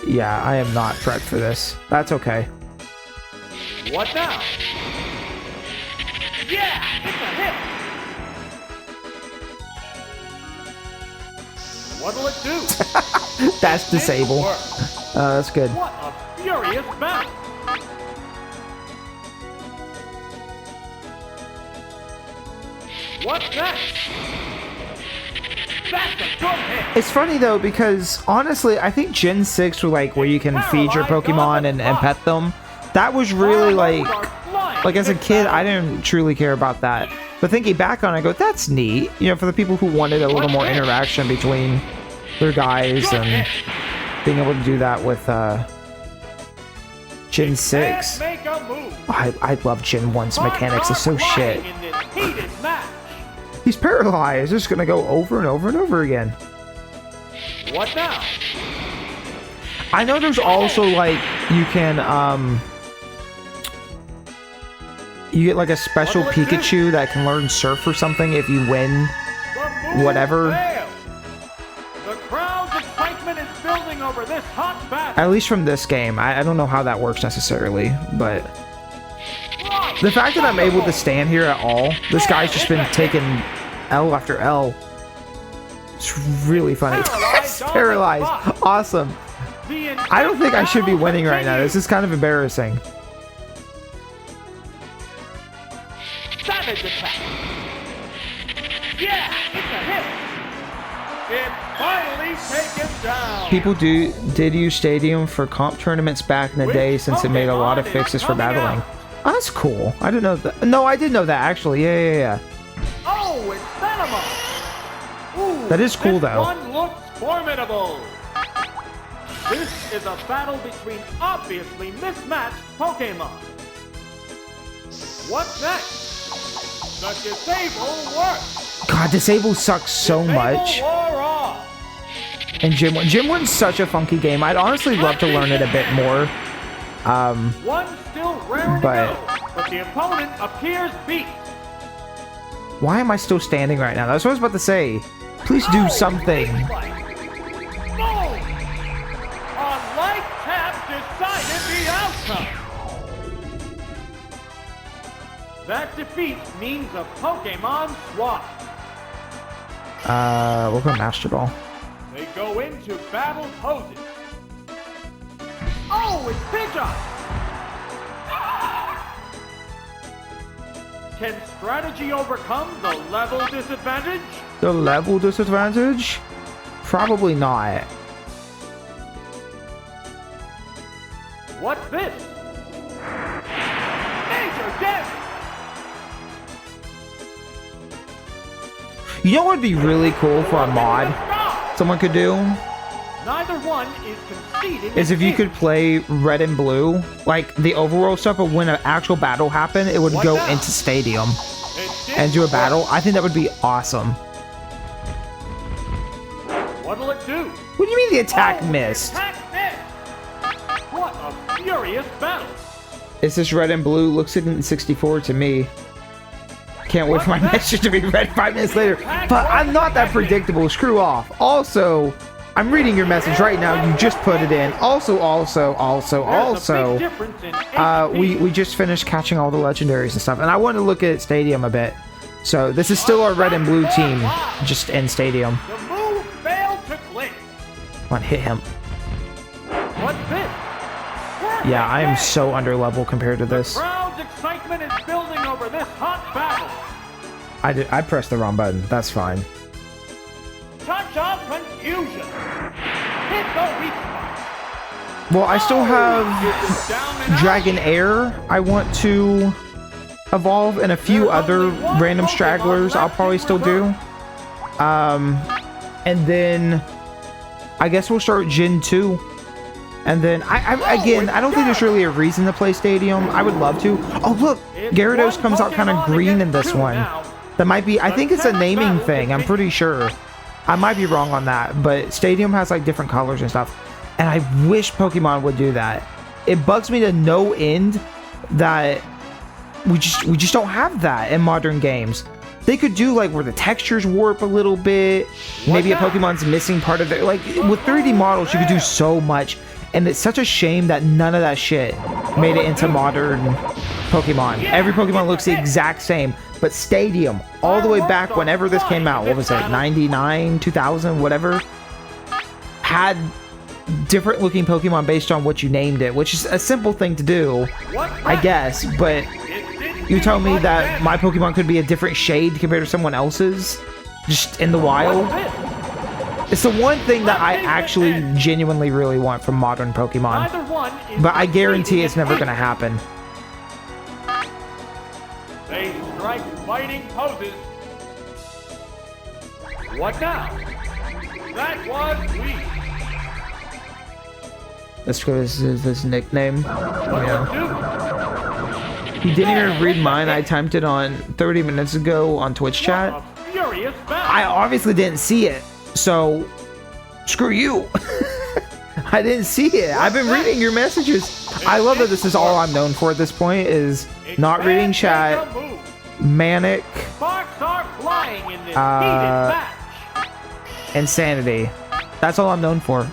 Yeah, I am not prepped for this. That's okay. What now? Yeah, it's a hit. What'll it do? That's disable. That's good. What a furious battle. What's next? That's a good hit. It's funny though, because honestly, I think Gen 6 was like where you can feed your Pokemon and pet them. That was really like as a kid, I didn't truly care about that. But thinking back on it, I go, that's neat. You know, for the people who wanted a little more interaction between their guys and being able to do that with Gen 6. Make a move. I love Gen 1's mechanics. It's so shit. In this heated match. He's paralyzed. It's just gonna go over and over and over again. What now? I know there's also like you can you get like a special Pikachu that can learn Surf or something if you win whatever. The crowd's excitement is building over this hot battle. At least from this game. I don't know how that works necessarily, but the fact that I'm able to stand here at all, this guy's just been taking L after L. It's really funny. Paralyzed. Awesome. I don't think I should be winning right now. This is kind of embarrassing. Savage attack. Yeah, it's a hit. It finally taken down. People did use Stadium for comp tournaments back in the day since it made a lot of fixes for battling. Oh, that's cool. I didn't know that. No, I did know that actually. Yeah. Oh, it's Venomous. Ooh, That is cool though. This one looks formidable. This is a battle between obviously mismatched Pokémon. What's next? The Disable works. God, Disable sucks so much. And Gym 1. Gym 1's such a funky game. I'd honestly love to learn it a bit more. One still raring to go, but the opponent appears beat. Why am I still standing right now? That's what I was about to say. Please do something. Boom! A light tap decided the outcome. That defeat means a Pokémon swap. We'll go Master Ball. They go into battle poses. Oh, it's Pidgeot! Can strategy overcome the level disadvantage? The level disadvantage? Probably not. What's this? Major damage! You know what would be really cool for a mod someone could do? Neither one is conceding. Is if you could play Red and Blue, like the overworld stuff, but when an actual battle happened, it would go into Stadium and do a battle. I think that would be awesome. What'll it do? What do you mean the attack missed? Attack missed! What a furious battle! It's this Red and Blue. Looks like in 64 to me. Can't wait for my message to be read 5 minutes later. But I'm not that predictable. Screw off. Also, I'm reading your message right now. You just put it in. Also, we just finished catching all the legendaries and stuff, and I want to look at Stadium a bit. So this is still our Red and Blue team, just in Stadium. The move failed to click. Come on, hit him. What's this? Yeah, I am so under level compared to this. The crowd's excitement is building over this hot battle. I pressed the wrong button. That's fine. Touch of confusion. Hit the weak spot. Well, I still have Dragon Air I want to evolve, and a few other random stragglers I'll probably still do. And then I guess we'll start Gen 2. And then I don't think there's really a reason to play Stadium. I would love to. Oh look, Gyarados comes out kind of green in this one. That might be, I think it's a naming thing. I'm pretty sure. I might be wrong on that, but Stadium has like different colors and stuff. And I wish Pokemon would do that. It bugs me to no end that we just don't have that in modern games. They could do like where the textures warp a little bit. Maybe a Pokemon's missing part of it. Like with 3D models, you could do so much. And it's such a shame that none of that shit made it into modern Pokemon. Every Pokemon looks the exact same. But Stadium, all the way back whenever this came out, what was it, 99, 2000, whatever, had different looking Pokemon based on what you named it, which is a simple thing to do, I guess. But you tell me that my Pokemon could be a different shade compared to someone else's, just in the wild. It's the one thing that I actually genuinely really want from modern Pokemon. But I guarantee it's never going to happen. They strike fighting poses. What now? That was weak. That's because his nickname. What'll Yeah. it do? You didn't even read mine. I typed it on 30 minutes ago on Twitch chat. What a furious battle. I obviously didn't see it, so screw you. I didn't see it. I've been reading your messages. I love that this is all I'm known for at this point, is not reading chat, manic, Sparks are flying in this heated match. insanity. That's all I'm known for.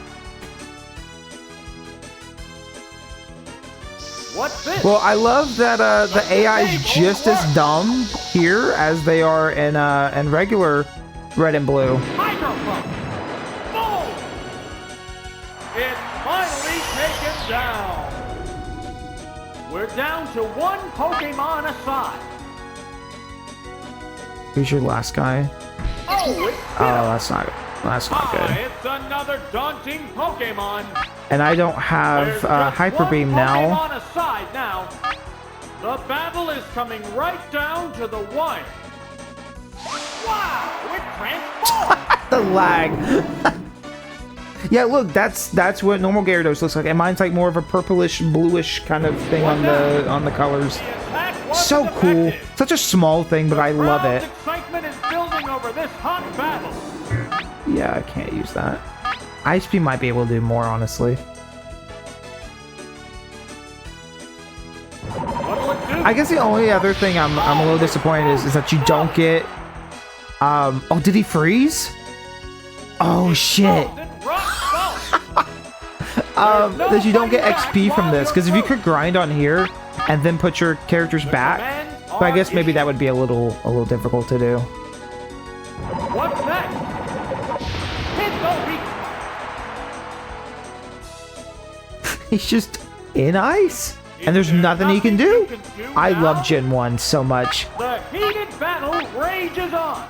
What's this? Well, I love that the AI is just as dumb here as they are in regular red and blue. Microphone. Boom! It's finally taken down. We're down to one Pokemon aside. Who's your last guy? Oh, it's That's not good. It's another daunting Pokemon. And I don't have There's just Hyper one Beam now. Pokemon aside now. The battle is coming right down to the wire. Wow! It transformed. The lag. Yeah, look, that's what normal Gyarados looks like, and mine's like more of a purplish, bluish kind of thing on the colors. The attack wasn't So cool. effective. Such a small thing, but I love Crowd's it. Excitement is building over this hot battle. Yeah, I can't use that. Ice Beam might be able to do more, honestly. What'll it do? I guess the only other thing I'm a little disappointed is that you don't get. Oh, did he freeze? Oh shit. Frozen rock solid. That you don't get XP from this, because if you could grind on here and then put your characters back, but I guess maybe that would be a little difficult to do. What's next? Hit the weak. He's just in ice, and there's nothing he can do. I love Gen 1 so much. The heated battle rages on.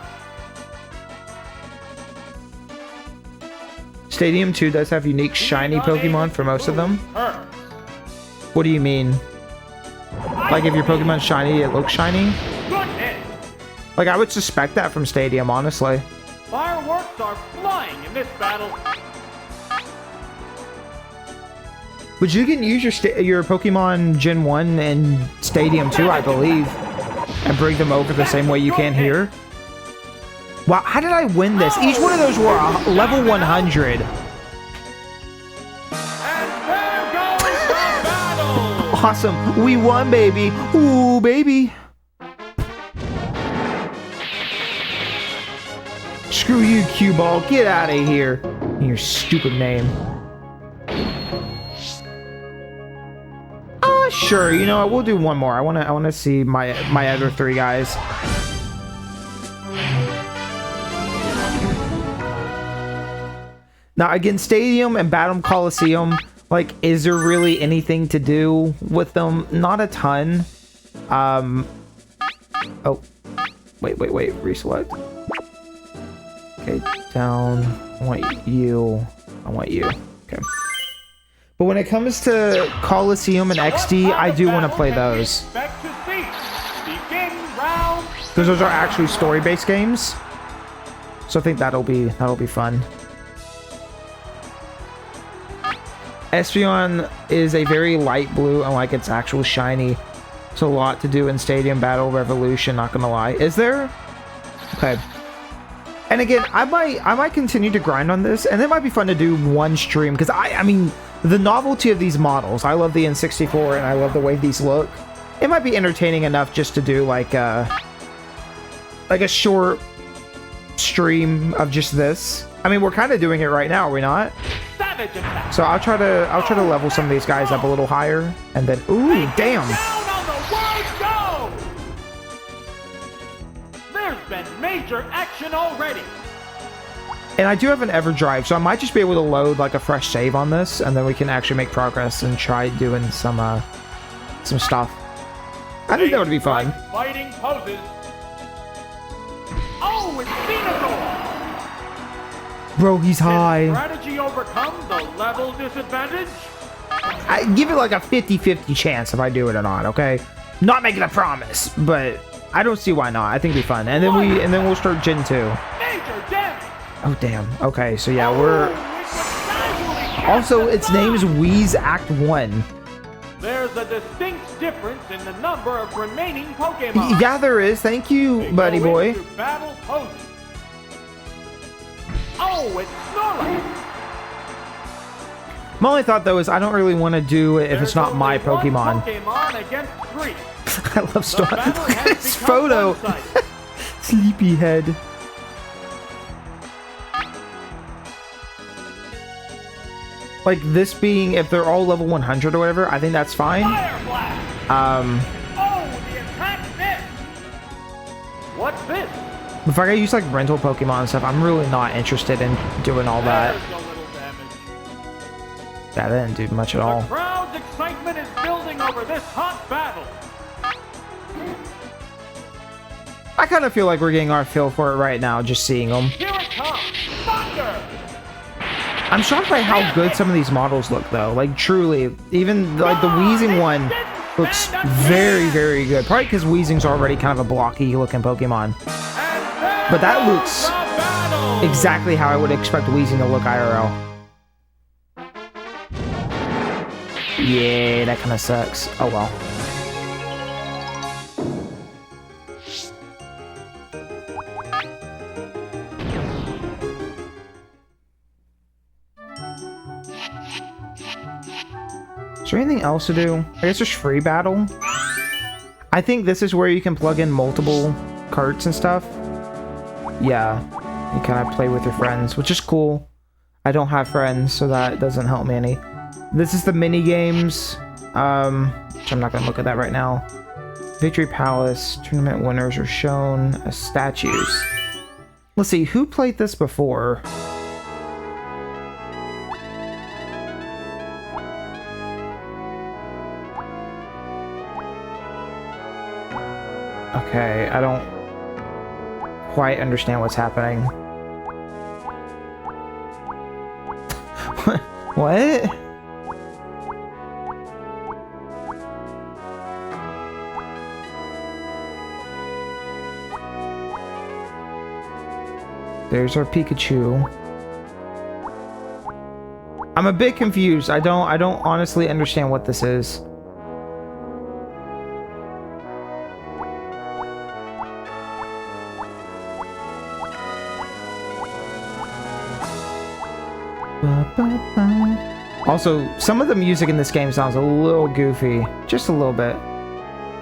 Stadium 2 does have unique shiny Pokemon for most of them. What do you mean? Like if your Pokemon's shiny, it looks shiny? Goodness! Like I would suspect that from Stadium, honestly. Fireworks are flying in this battle. But you can use your Pokemon Gen 1 and Stadium 2, I believe, and bring them over the same way you can here. Wow, how did I win this? Each one of those were level 100. And there goes the battle! Awesome. We won, baby. Ooh, baby. Screw you, cue ball. Get out of here. Your stupid name. Sure. You know what? We'll do one more. I wanna see my other three guys. Now, again, Stadium and Battle Coliseum, like, is there really anything to do with them? Not a ton. Oh. Wait. Reselect. Okay, down. I want you. Okay. But when it comes to Coliseum and XD, I do want to play those. Because those are actually story-based games. So I think that'll be fun. Espeon is a very light blue, unlike its actual shiny. It's a lot to do in Stadium Battle Revolution, not gonna lie. Is there? Okay. And again, I might continue to grind on this, and it might be fun to do one stream, because I mean, the novelty of these models. I love the N64, and I love the way these look. It might be entertaining enough just to do like a short stream of just this. I mean, we're kind of doing it right now, are we not? So I'll try to level some of these guys up a little higher, and then ooh, damn. There's been major action already. And I do have an EverDrive, so I might just be able to load like a fresh save on this, and then we can actually make progress and try doing some stuff. I think that would be fun. Fighting poses. Oh, it's Venusaur! Bro, he's high. Did strategy overcome the level disadvantage? I give it like a 50-50 chance if I do it or not, okay? Not making a promise, but I don't see why not. I think it'd be fun. And then we'll start Gen 2. Major damage! Oh damn. Okay, so yeah, we're Also, its name is Wheeze Act 1. There's a distinct difference in the number of remaining Pokémon. Yeah, there is. Thank you, They buddy go boy. into battle poses. Oh, it's Snorlax. My only thought though is I don't really want to do it if it's not my only one Pokemon. Pokemon against 3. I love Star. Look battle at has this become photo. one-sided. Sleepyhead. Like this being, if they're all level 100 or whatever, I think that's fine. Fire Blast. Oh, the attack missed. What's this? If I gotta use like rental Pokemon and stuff, I'm really not interested in doing all that. There's a little damage. That didn't do much at all. The crowd's excitement is building over this hot battle. I kind of feel like we're getting our feel for it right now, just seeing them. Here it comes. Thunder. I'm shocked by how good some of these models look, though. Like, truly. Even, like, the Weezing one looks very, very good. Probably because Weezing's already kind of a blocky-looking Pokemon. But that looks exactly how I would expect Weezing to look IRL. Yeah, that kind of sucks. Oh, well. Is there anything else to do? I guess there's free battle. I think this is where you can plug in multiple carts and stuff. Yeah, you kind of play with your friends, which is cool. I don't have friends, so that doesn't help me any. This is the mini games, which I'm not gonna look at that right now. Victory Palace, tournament winners are shown as statues. Let's see, who played this before? Okay, I don't quite understand what's happening. What? There's our Pikachu. I'm a bit confused. I don't honestly understand what this is. Also, some of the music in this game sounds a little goofy. Just a little bit.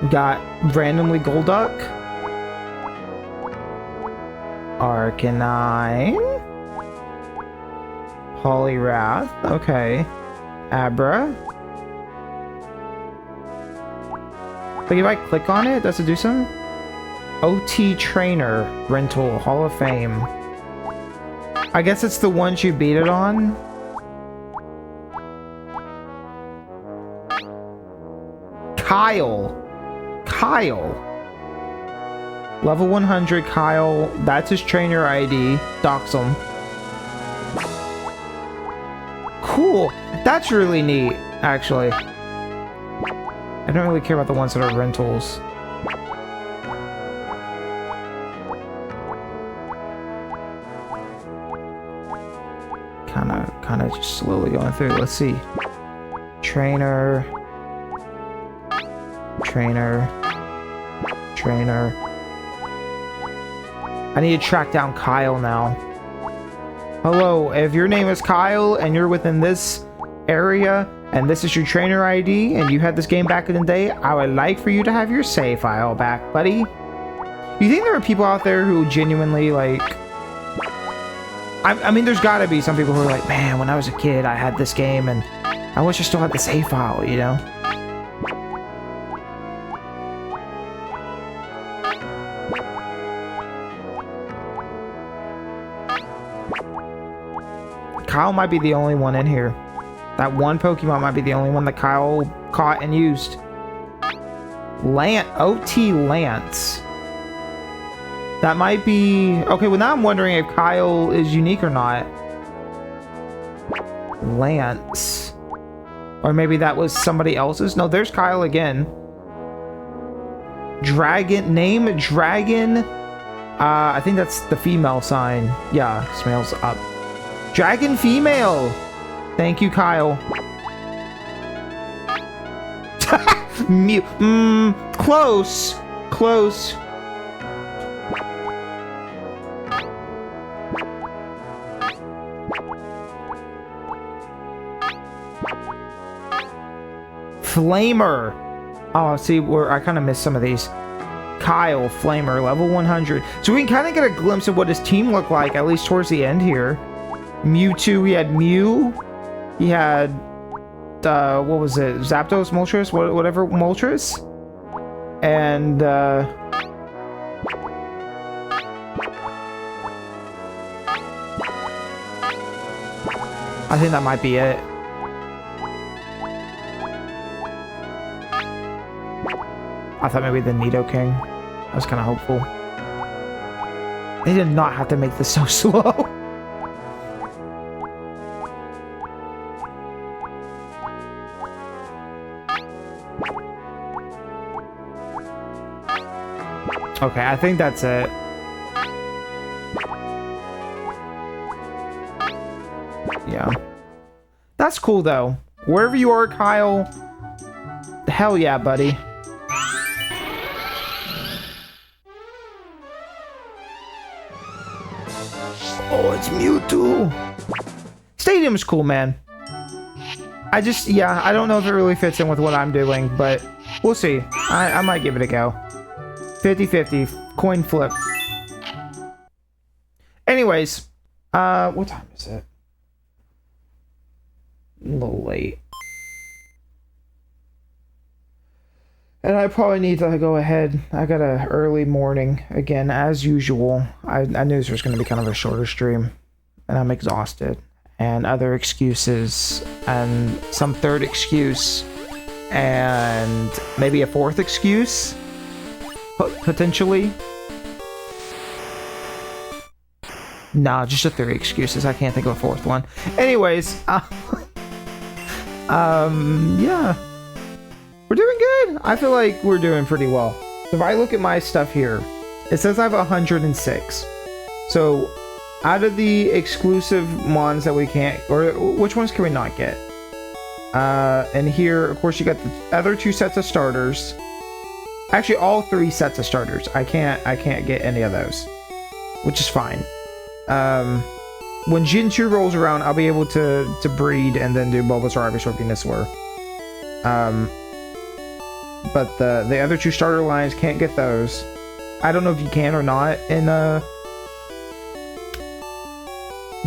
We got randomly Golduck. Arcanine. Poliwrath. Okay. Abra. Like if I click on it, does it do something? OT Trainer. Rental. Hall of Fame. I guess it's the ones you beat it on. Kyle. Level 100 Kyle. That's his trainer ID. Dox him. Cool. That's really neat, actually. I don't really care about the ones that are rentals. Kind of just slowly going through. Let's see. Trainer. I need to track down Kyle now. Hello, if your name is Kyle and you're within this area and this is your trainer ID and you had this game back in the day, I would like for you to have your save file back, buddy. You think there are people out there who genuinely like... I mean, there's gotta be some people who are like, man, when I was a kid, I had this game and I wish I still had the save file, you know? Kyle might be the only one in here. That one Pokemon might be the only one that Kyle caught and used. OT Lance. That might be... Okay, well now I'm wondering if Kyle is unique or not. Lance. Or maybe that was somebody else's. No, there's Kyle again. Dragon. Name Dragon. I think that's the female sign. Yeah, smells up. Dragon female. Thank you, Kyle. Mew. Close. Close. Flamer. Oh, see, I kind of missed some of these. Kyle, Flamer, level 100. So we can kind of get a glimpse of what his team looked like, at least towards the end here. Mewtwo, he had Mew. He had, what was it? Zapdos, Moltres, whatever, Moltres. And, I think that might be it. I thought maybe the Nidoking. I was kind of hopeful. They did not have to make this so slow. Okay, I think that's it. Yeah. That's cool, though. Wherever you are, Kyle, hell yeah, buddy. Oh, it's Mewtwo. Stadium's cool, man. I don't know if it really fits in with what I'm doing, but we'll see. I might give it a go. 50-50. Coin flip. Anyways, what time is it? A little late. And I probably need to go ahead. I got a early morning again, as usual. I knew this was going to be kind of a shorter stream, and I'm exhausted. And other excuses, and some third excuse, and maybe a fourth excuse, potentially. Nah, just the three excuses. I can't think of a fourth one. Anyways, yeah. We're doing good. I feel like we're doing pretty well. So if I look at my stuff here, it says I have 106. So out of the exclusive ones that we can't, or which ones can we not get? And here, of course, you got the other two sets of starters. Actually, all three sets of starters. I can't get any of those, which is fine. When Gen 2 rolls around, I'll be able to breed and then do Bulbasaur, Ivysaur, Venusaur. But the other two starter lines, can't get those. I don't know if you can or not in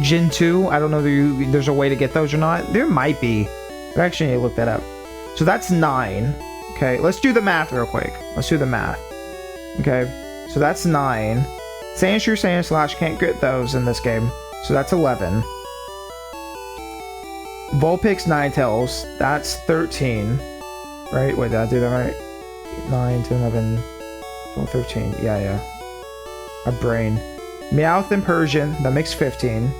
Gen 2. I don't know if there's a way to get those or not. There might be. I actually need to look that up. So that's 9. Okay, let's do the math real quick. Let's do the math. Okay, so that's 9. Sandshrew, Sandslash, can't get those in this game. So that's 11. Vulpix, Ninetales, that's 13. Right? Wait, did I do that right? 9, 10, 11, 12, 13. Yeah. A brain. Meowth and Persian, that makes 15.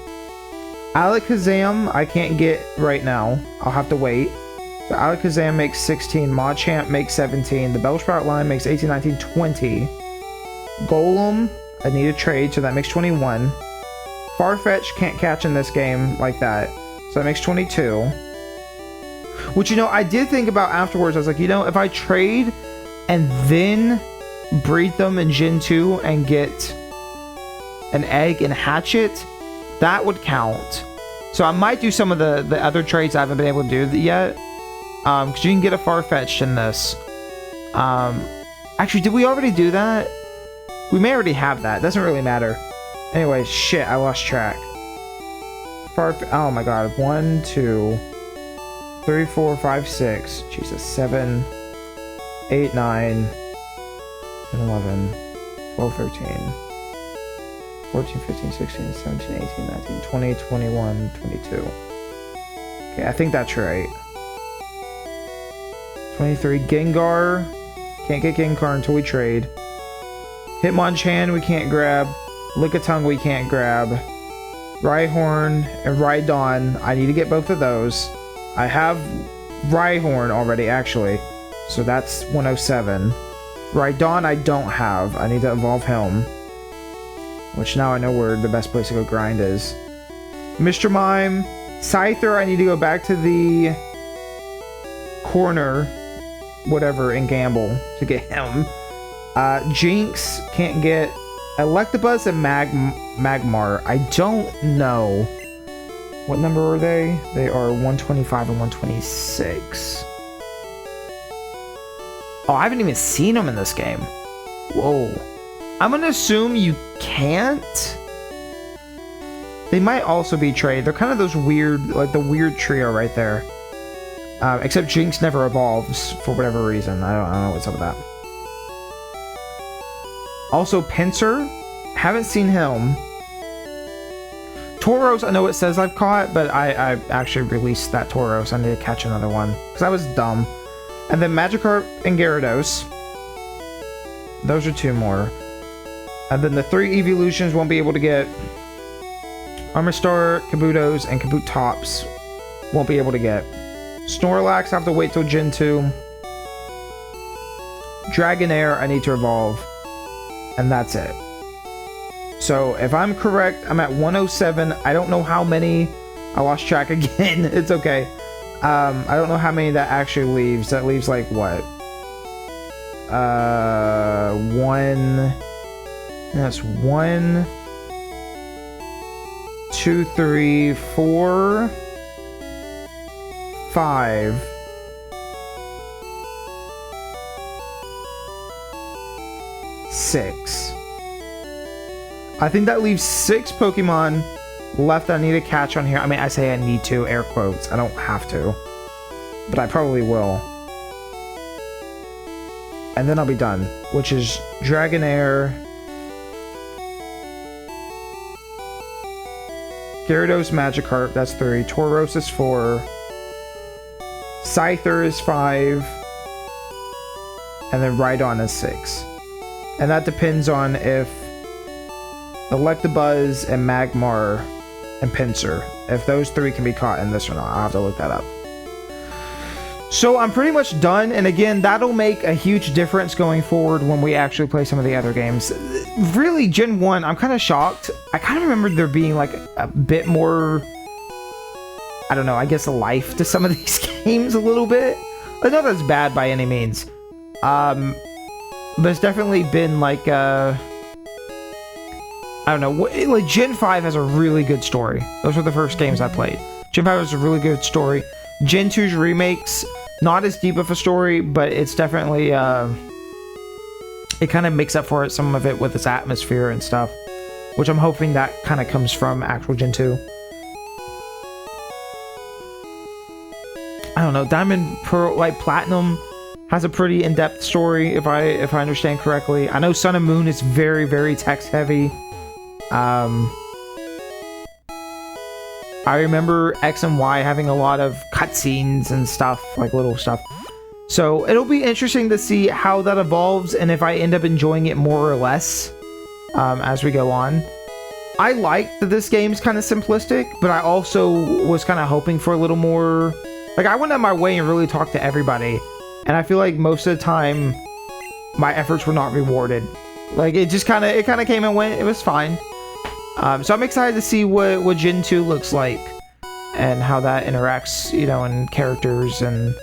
Alakazam, I can't get right now. I'll have to wait. So Alakazam makes 16. Machamp makes 17. The Bellsprout line makes 18, 19, 20. Golem, I need a trade, so that makes 21. Farfetch can't catch in this game like that. So that makes 22. Which, I did think about afterwards. I was like, if I trade and then breed them in Gen 2 and get an egg and hatch it, that would count. So I might do some of the other trades I haven't been able to do yet. Because you can get a Farfetch'd in this. Actually, did we already do that? We may already have that. Doesn't really matter. Anyway, shit, I lost track. Oh my god. 1, 2, 3, 4, 5, 6. Jesus. 7, 8, 9, 10, 11, 12, 13, 14, 15, 16, 17, 18, 19, 20, 21, 22. Okay, I think that's right. 23. Gengar. Can't get Gengar until we trade. Hitmonchan we can't grab. Lickitung we can't grab. Rhyhorn and Rhydon. I need to get both of those. I have Rhyhorn already, actually. So that's 107. Rhydon I don't have. I need to evolve him. Which now I know where the best place to go grind is. Mr. Mime. Scyther, I need to go back to the corner, whatever, and gamble to get him. Jinx, can't get Electabuzz and Magmar. I don't know. What number are they? They are 125 and 126. Oh, I haven't even seen them in this game. Whoa. I'm gonna assume you can't. They might also be trade. They're kind of those weird, like the weird trio right there. Except Jinx never evolves for whatever reason. I don't know what's up with that. Also, Pinsir. Haven't seen him. Tauros, I know it says I've caught, but I actually released that Tauros. I need to catch another one. Because I was dumb. And then Magikarp and Gyarados. Those are 2 more. And then the 3 evolutions won't be able to get. Armorstar, Kabutos, and Kabutops won't be able to get. Snorlax, I have to wait till Gen 2. Dragonair, I need to evolve. And that's it. So, if I'm correct, I'm at 107. I don't know how many. I lost track again. It's okay. I don't know how many that actually leaves. That leaves like what? 1. That's 1, 2, 3, 4, 5. 6. I think that leaves 6 Pokemon left that I need to catch on here. I mean, I say I need to, air quotes. I don't have to. But I probably will. And then I'll be done. Which is Dragonair, Gyarados, Magikarp, that's 3. Tauros is 4. Scyther is 5. And then Rhydon is 6. And that depends on if Electabuzz and Magmar and Pinsir, if those 3 can be caught in this or not. I'll have to look that up. So I'm pretty much done, and again, that'll make a huge difference going forward when we actually play some of the other games. Really, Gen 1, I'm kind of shocked. I kind of remember there being like a bit more, I don't know, I guess life to some of these games a little bit. I know that's bad by any means. But it's definitely been like, I don't know, like Gen 5 has a really good story. Those were the first games I played. Gen 5 has a really good story. Gen 2's remakes, not as deep of a story, but it's definitely, it kind of makes up for it, some of it with its atmosphere and stuff, which I'm hoping that kind of comes from actual Gen 2. I don't know, Diamond, Pearl, like Platinum has a pretty in-depth story, if I understand correctly. I know Sun and Moon is very, very text-heavy. I remember X and Y having a lot of cutscenes and stuff, like little stuff. So it'll be interesting to see how that evolves and if I end up enjoying it more or less as we go on. I like that this game's kind of simplistic, but I also was kind of hoping for a little more. Like, I went out my way and really talked to everybody, and I feel like most of the time my efforts were not rewarded. Like, it kind of came and went. It was fine. So I'm excited to see what Gen 2 looks like and how that interacts, you know, and characters and,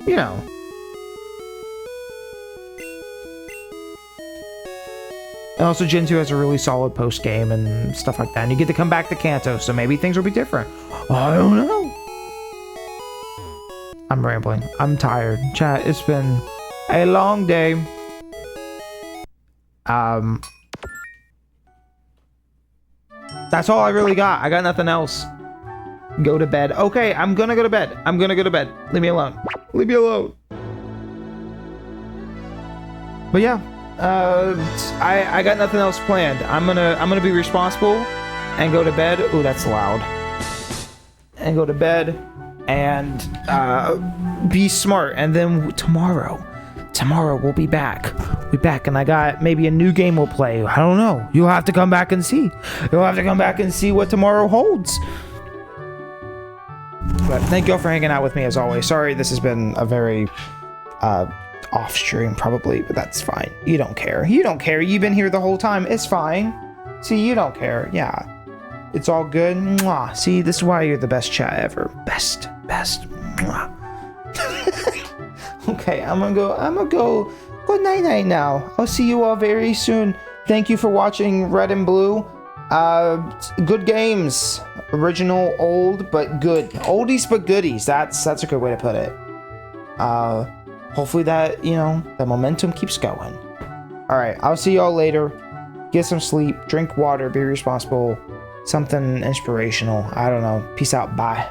you know. And also Gen 2 has a really solid post game and stuff like that. And you get to come back to Kanto, so maybe things will be different. I don't know. I'm rambling. I'm tired. Chat, it's been a long day. That's all I really got. I got nothing else. Go to bed. Okay, I'm gonna go to bed. I'm gonna go to bed. Leave me alone. Leave me alone. But yeah, I got nothing else planned. I'm gonna be responsible and go to bed. Ooh, that's loud. And go to bed and be smart. And then tomorrow we'll be back. And I got maybe a new game we'll play. I don't know. You'll have to come back and see. You'll have to come back and see what tomorrow holds. But thank you all for hanging out with me as always. Sorry this has been a very off stream probably, but that's fine. You don't care. You don't care. You've been here the whole time. It's fine. See, you don't care. Yeah. It's all good. Mwah. See, this is why you're the best chat ever. Best. Mwah. Okay, I'm gonna go good night now. I'll see you all very soon. Thank you for watching Red and Blue. Good games. Original, old, but good. Oldies but goodies. That's a good way to put it. Hopefully that, the momentum keeps going. Alright, I'll see y'all later. Get some sleep, drink water, be responsible. Something inspirational. I don't know. Peace out. Bye.